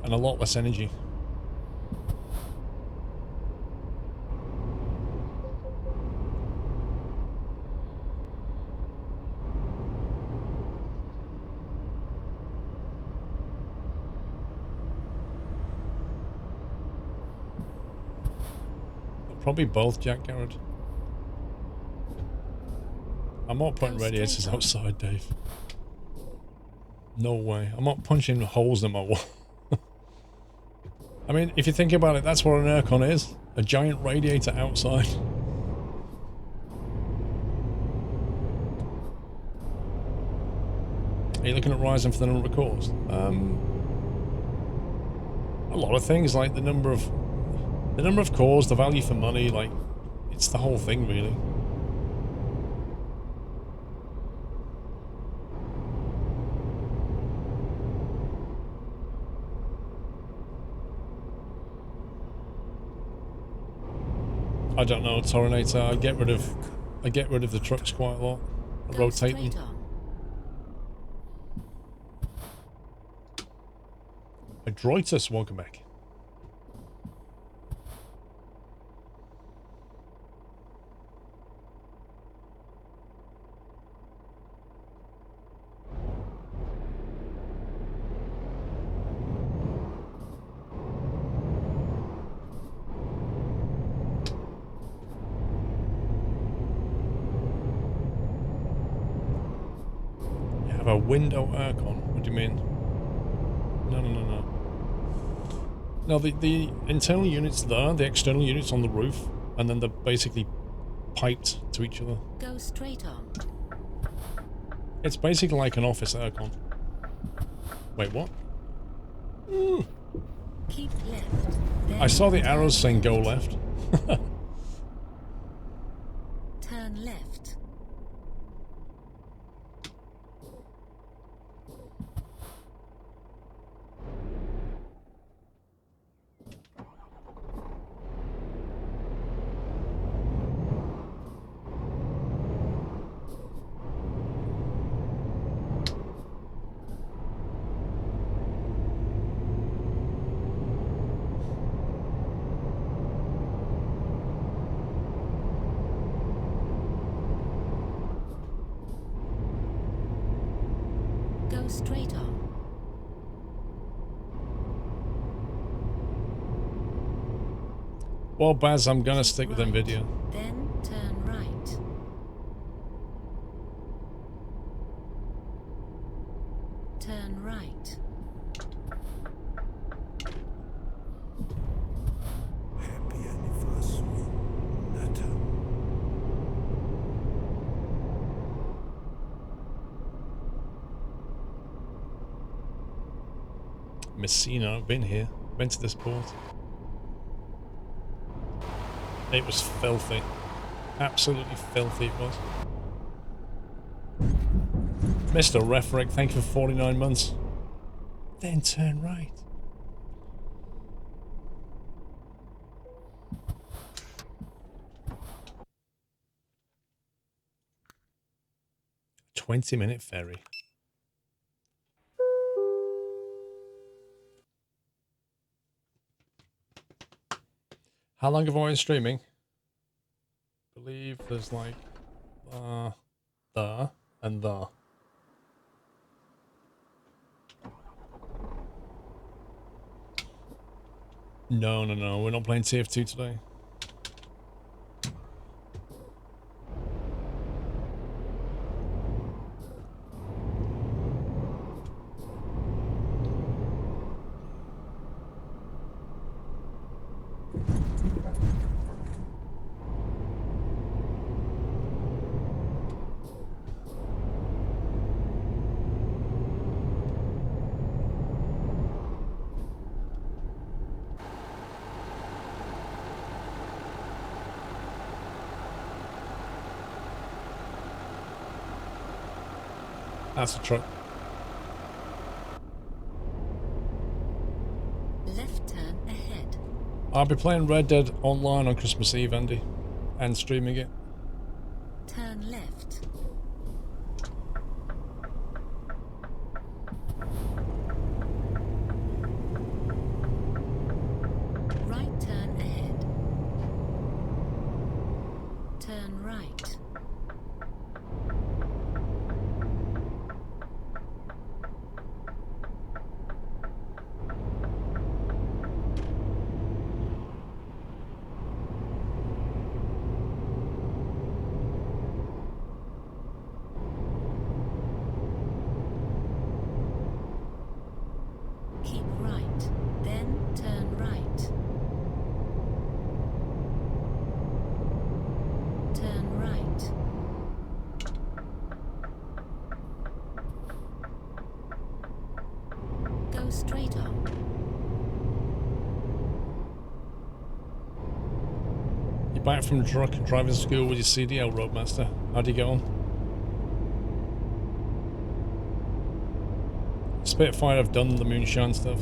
And a lot less energy. Probably both, Jack Garrett. I'm not putting radiators outside, Dave. No way. I'm not punching holes in my wall. I mean, if you think about it, that's what an aircon is. A giant radiator outside. Are you looking at rising for the number of cores? A lot of things, like the number of cores, the value for money, like it's the whole thing really. I don't know, Torinator. I get rid of the trucks quite a lot. I rotate them. Adroitus, welcome back. You have a window aircon. What do you mean? No. No, the internal units there, the external units on the roof, and then they're basically piped to each other. Go straight on. It's basically like an office aircon. Wait, what? Keep left. I saw the arrows saying go left. Turn left. Go straight on. Well, Baz, I'm gonna stick with NVIDIA. Then turn right. Turn right. Happy anniversary, Nata. Messina, I've been here. Been to this port. It was filthy. Absolutely filthy it was. Mr. Refric, thank you for 49 months. Then turn right. "20-minute ferry." How long have I been streaming? I believe there's like there and there. No, we're not playing TF2 today. That's a truck. Left turn ahead. I'll be playing Red Dead Online on Christmas Eve, Andy, and streaming it. Turn left. Right turn ahead. Turn right. Go straight on. You're back from truck driving school with your CDL Roadmaster. How do you get on? Spitfire, I've done the moonshine stuff.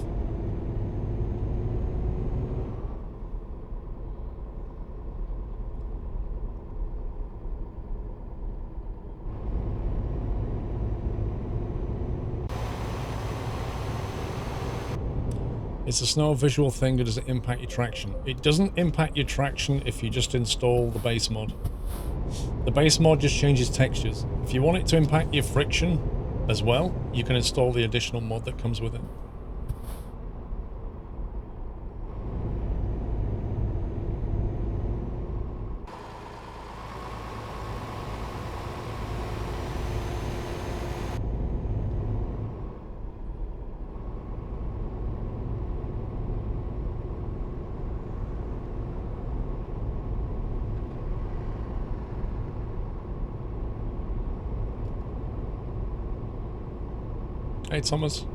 It's a snow visual thing, or does it impact your traction? It doesn't impact your traction if you just install the base mod. The base mod just changes textures. If you want it to impact your friction as well, you can install the additional mod that comes with it. Hey, Thomas.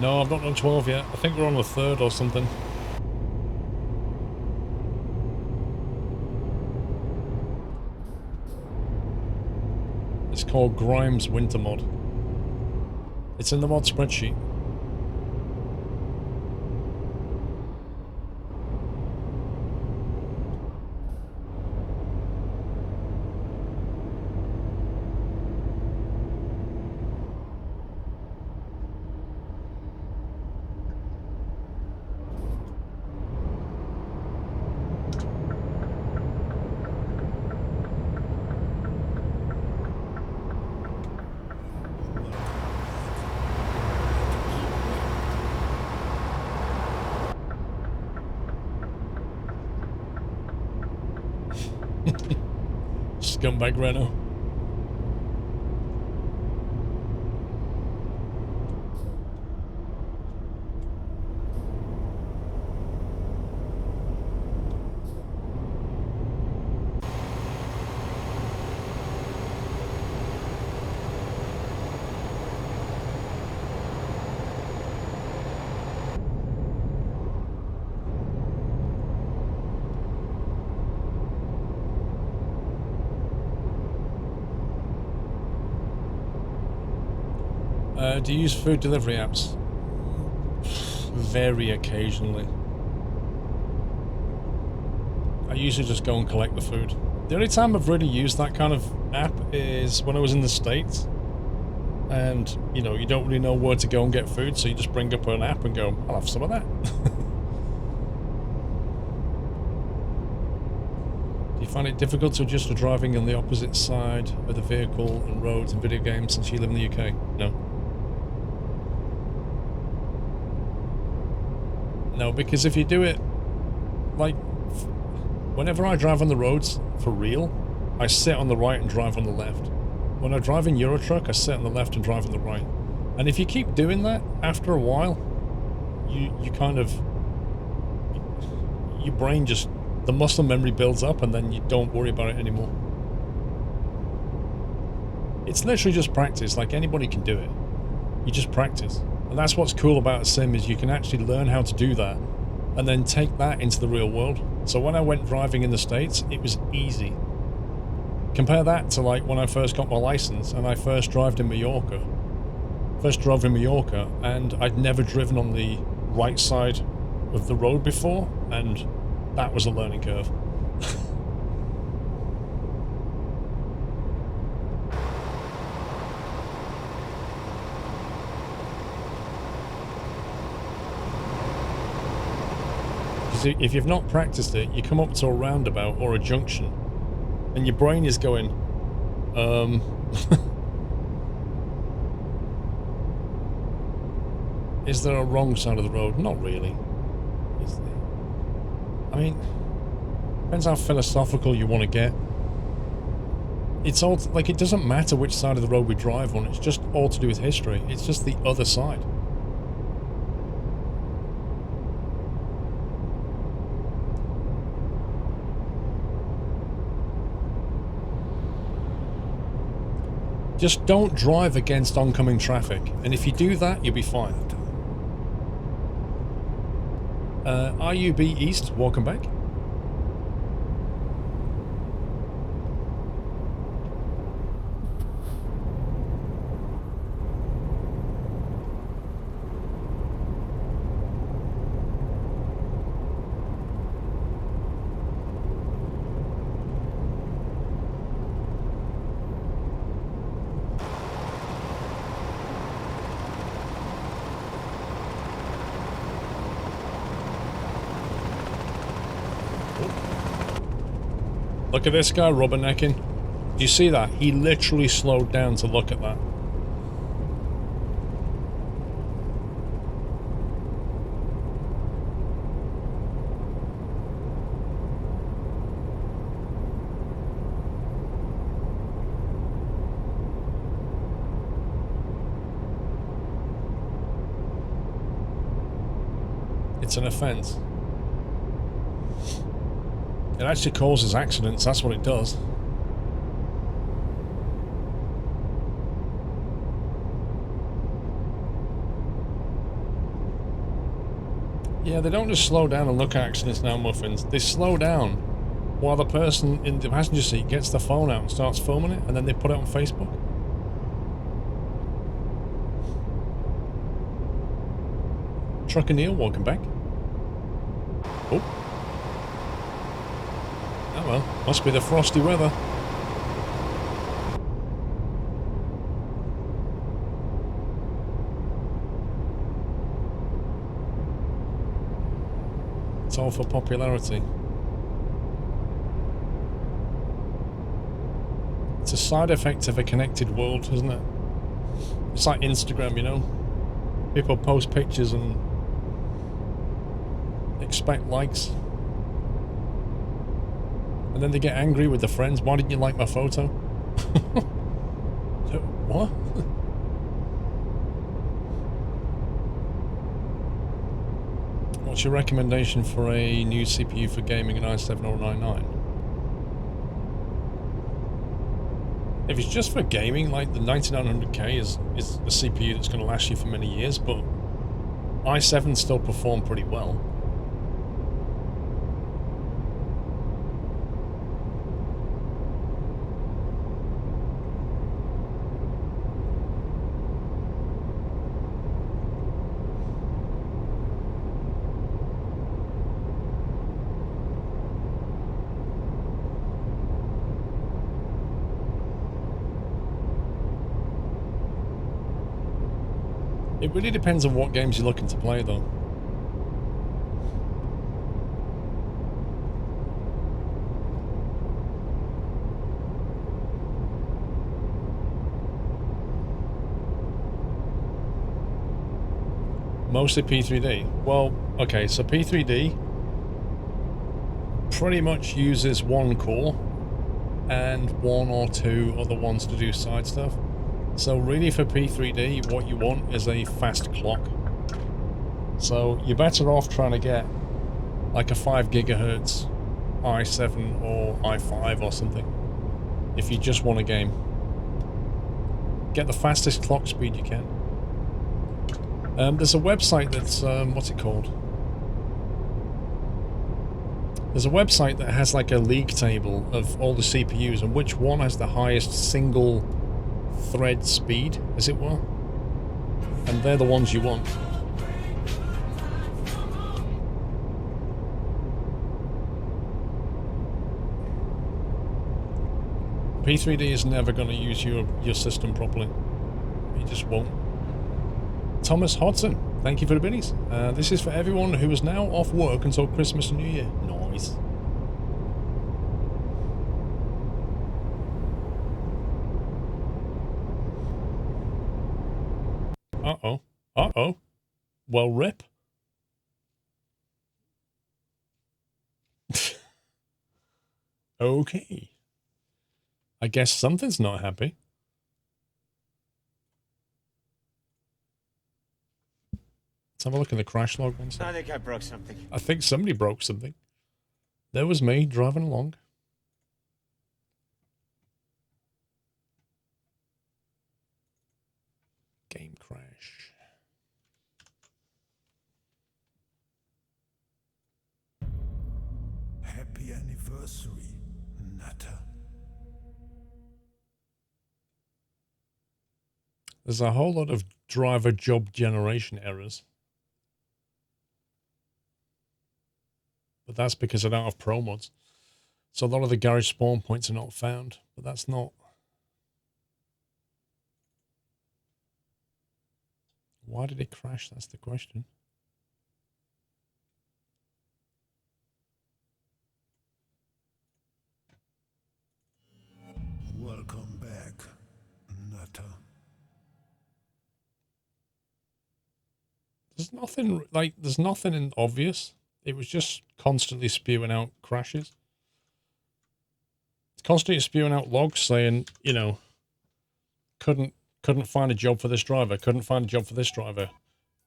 No, I've not done 12 yet. I think we're on the 3rd or something. It's called Grimes Winter Mod. It's in the mod spreadsheet. Scumbag Renault. Do you use food delivery apps? Very occasionally. I usually just go and collect the food. The only time I've really used that kind of app is when I was in the States. And, you know, you don't really know where to go and get food, so you just bring up an app and go, I'll have some of that. Do you find it difficult to adjust to driving on the opposite side of the vehicle and roads in video games since you live in the UK? No. No, because if you do it, like, whenever I drive on the roads, for real, I sit on the right and drive on the left. When I drive in Eurotruck, I sit on the left and drive on the right. And if you keep doing that, after a while, you kind of, your brain just, the muscle memory builds up and then you don't worry about it anymore. It's literally just practice, like anybody can do it. You just practice. And that's what's cool about a sim, is you can actually learn how to do that and then take that into the real world. So when I went driving in the States, it was easy. Compare that to like when I first got my license and I first drove in Mallorca. And I'd never driven on the right side of the road before, and that was a learning curve. If you've not practiced it, you come up to a roundabout or a junction and your brain is going, is there a wrong side of the road? Not really. Is there? I mean, depends how philosophical you want to get. It's all, like, it doesn't matter which side of the road we drive on, it's just all to do with history. It's just the other side. Just don't drive against oncoming traffic. And if you do that, you'll be fine. RUB East, welcome back. Look at this guy rubbernecking. Do you see that? He literally slowed down to look at that. It's an offense. It actually causes accidents, that's what it does. Yeah, they don't just slow down and look at accidents now, muffins. They slow down while the person in the passenger seat gets the phone out and starts filming it, and then they put it on Facebook. Trucker Neil, welcome back. Oh. Oh well, must be the frosty weather. It's all for popularity. It's a side effect of a connected world, isn't it? It's like Instagram, you know? People post pictures and expect likes. And then they get angry with their friends. Why didn't you like my photo? What? What's your recommendation for a new CPU for gaming in i7 or i9? If it's just for gaming, like the 9900K is a CPU that's going to last you for many years, but i7 still perform pretty well. It really depends on what games you're looking to play, though. Mostly P3D. Well, okay, so P3D pretty much uses one core and one or two other ones to do side stuff. So really for P3D, what you want is a fast clock. So you're better off trying to get like a 5 gigahertz i7 or i5 or something if you just want a game. Get the fastest clock speed you can. There's a website that's, what's it called? There's a website that has like a league table of all the CPUs and which one has the highest single thread speed, as it were. And they're the ones you want. P3D is never going to use your system properly. It just won't. Thomas Hodson, thank you for the binnies. This is for everyone who is now off work until Christmas and New Year. Nice. Uh-oh. Uh-oh. Well, rip. Okay. I guess something's not happy. Let's have a look at the crash log once. I think I broke something. I think somebody broke something. There was me driving along. anniversary, Natter. There's a whole lot of driver job generation errors. But that's because I don't have pro mods. So a lot of the garage spawn points are not found. But that's not... Why did it crash? That's the question. Welcome back, Natter. There's nothing obvious. It was just constantly spewing out crashes. It's constantly spewing out logs saying, you know, couldn't find a job for this driver, couldn't find a job for this driver,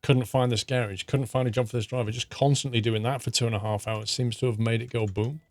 couldn't find this garage, couldn't find a job for this driver. Just constantly doing that for 2.5 hours seems to have made it go boom.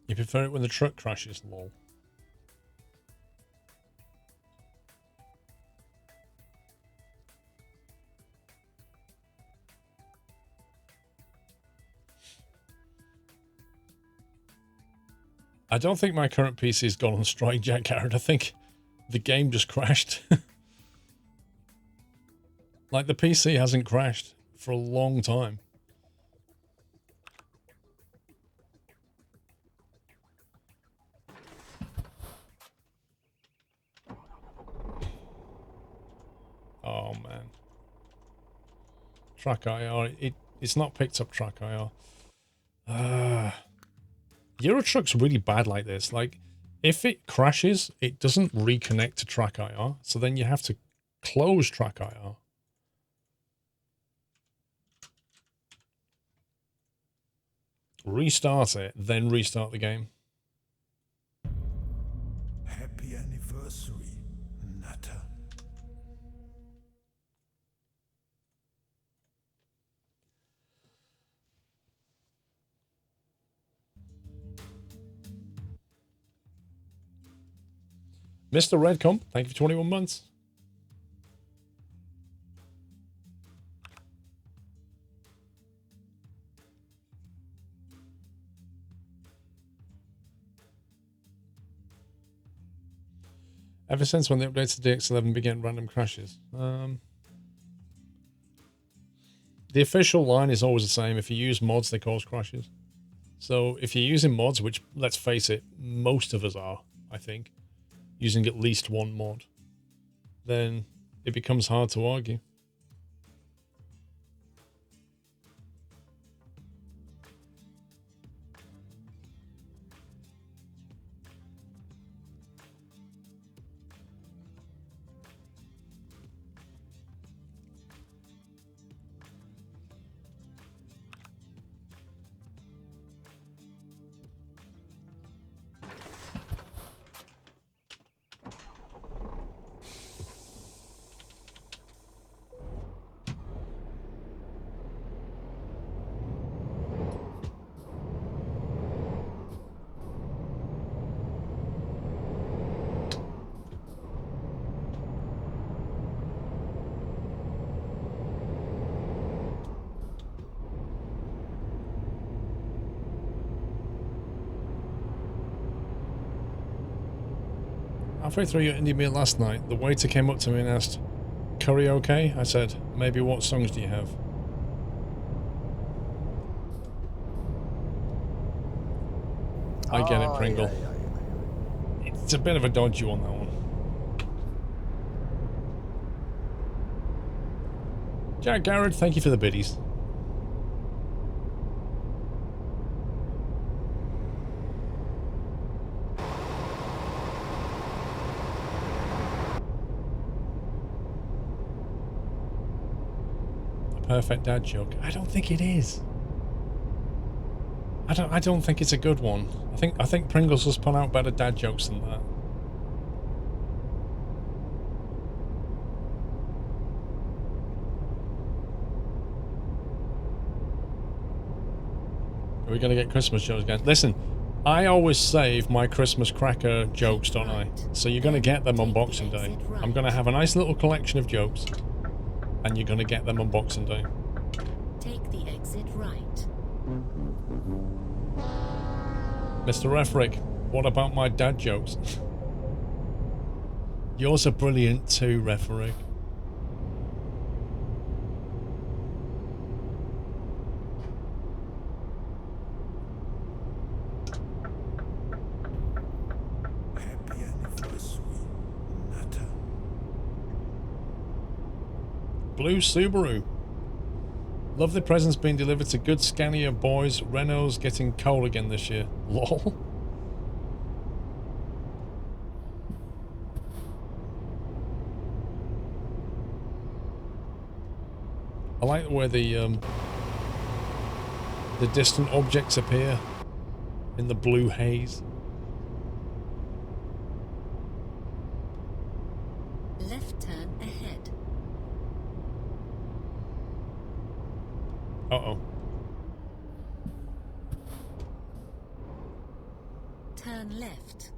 You prefer it when the truck crashes, lol. I don't think my current PC's gone on strike, Jack Garrett. I think the game just crashed. Like, the PC hasn't crashed for a long time. Oh, man. Track IR. It's not picked up track IR. Euro Truck's really bad like this. Like, if it crashes, it doesn't reconnect to track IR. So then you have to close track IR. Restart it, then restart the game. Happy anniversary, Natter. Mr. Redcomp, thank you for 21 months. Ever since when the updates to DX11 began random crashes? The official line is always the same. If you use mods, they cause crashes. So if you're using mods, which, let's face it, most of us are, I think, using at least one mod, then it becomes hard to argue. Halfway through your indie meal last night, the waiter came up to me and asked, "Curry okay?" I said, "Maybe what songs do you have?" I get it, Pringle. It's a bit of a dodgy one, that one. Jack Garrett, thank you for the biddies. perfect dad joke. I don't think it is. I don't think it's a good one. I think Pringles has put out better dad jokes than that. Are we gonna get Christmas jokes again? Listen, I always save my Christmas cracker jokes, don't I? So you're gonna get them on Boxing Day. I'm gonna have a nice little collection of jokes, and you're gonna get them on Boxing Day. Take the exit right. Mr. Refrick, what about my dad jokes? Yours are brilliant too, Refrick. Happy anniversary, Nata. Blue Subaru. Love the presents being delivered to good Scania boys. Renault's getting coal again this year. Lol. I like where the distant objects appear in the blue haze. Left turn ahead. Uh-oh. Turn left.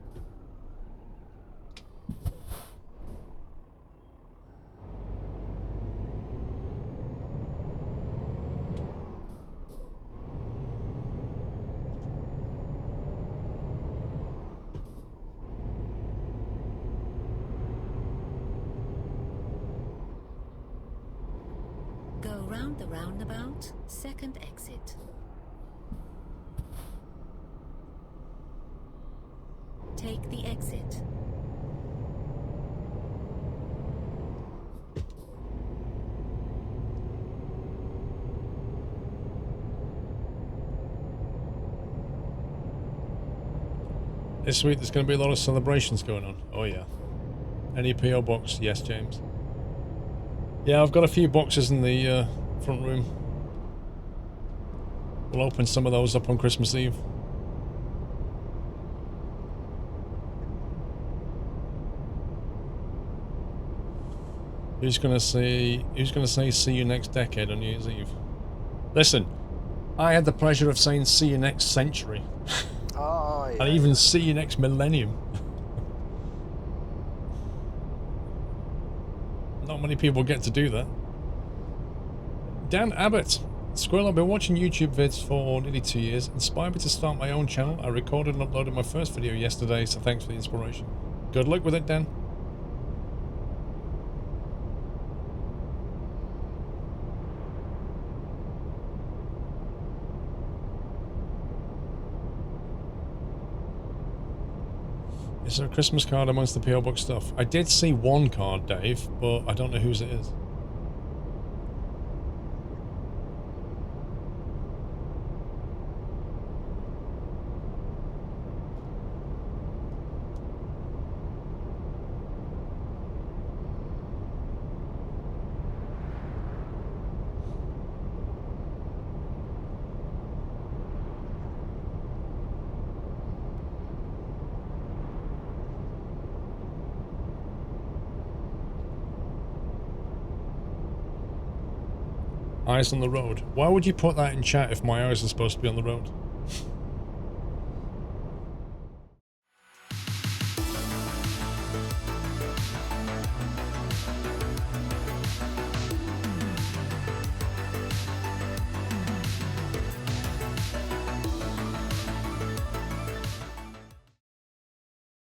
Go round the roundabout, second exit. Take the exit. This week there's going to be a lot of celebrations going on. Oh yeah. Any PO box? Yes, James. Yeah, I've got a few boxes in the front room. We'll open some of those up on Christmas Eve. Who's gonna say see you next decade on New Year's Eve? Listen, I had the pleasure of saying see you next century. Oh, yeah. And even see you next millennium. Not many people get to do that. Dan Abbott. Squirrel, I've been watching YouTube vids for nearly 2 years. Inspired me to start my own channel. I recorded and uploaded my first video yesterday, so thanks for the inspiration. Good luck with it, Dan. Is there a Christmas card amongst the PO Box stuff? I did see one card, Dave, but I don't know whose it is. Eyes on the road. Why would you put that in chat if my eyes are supposed to be on the road?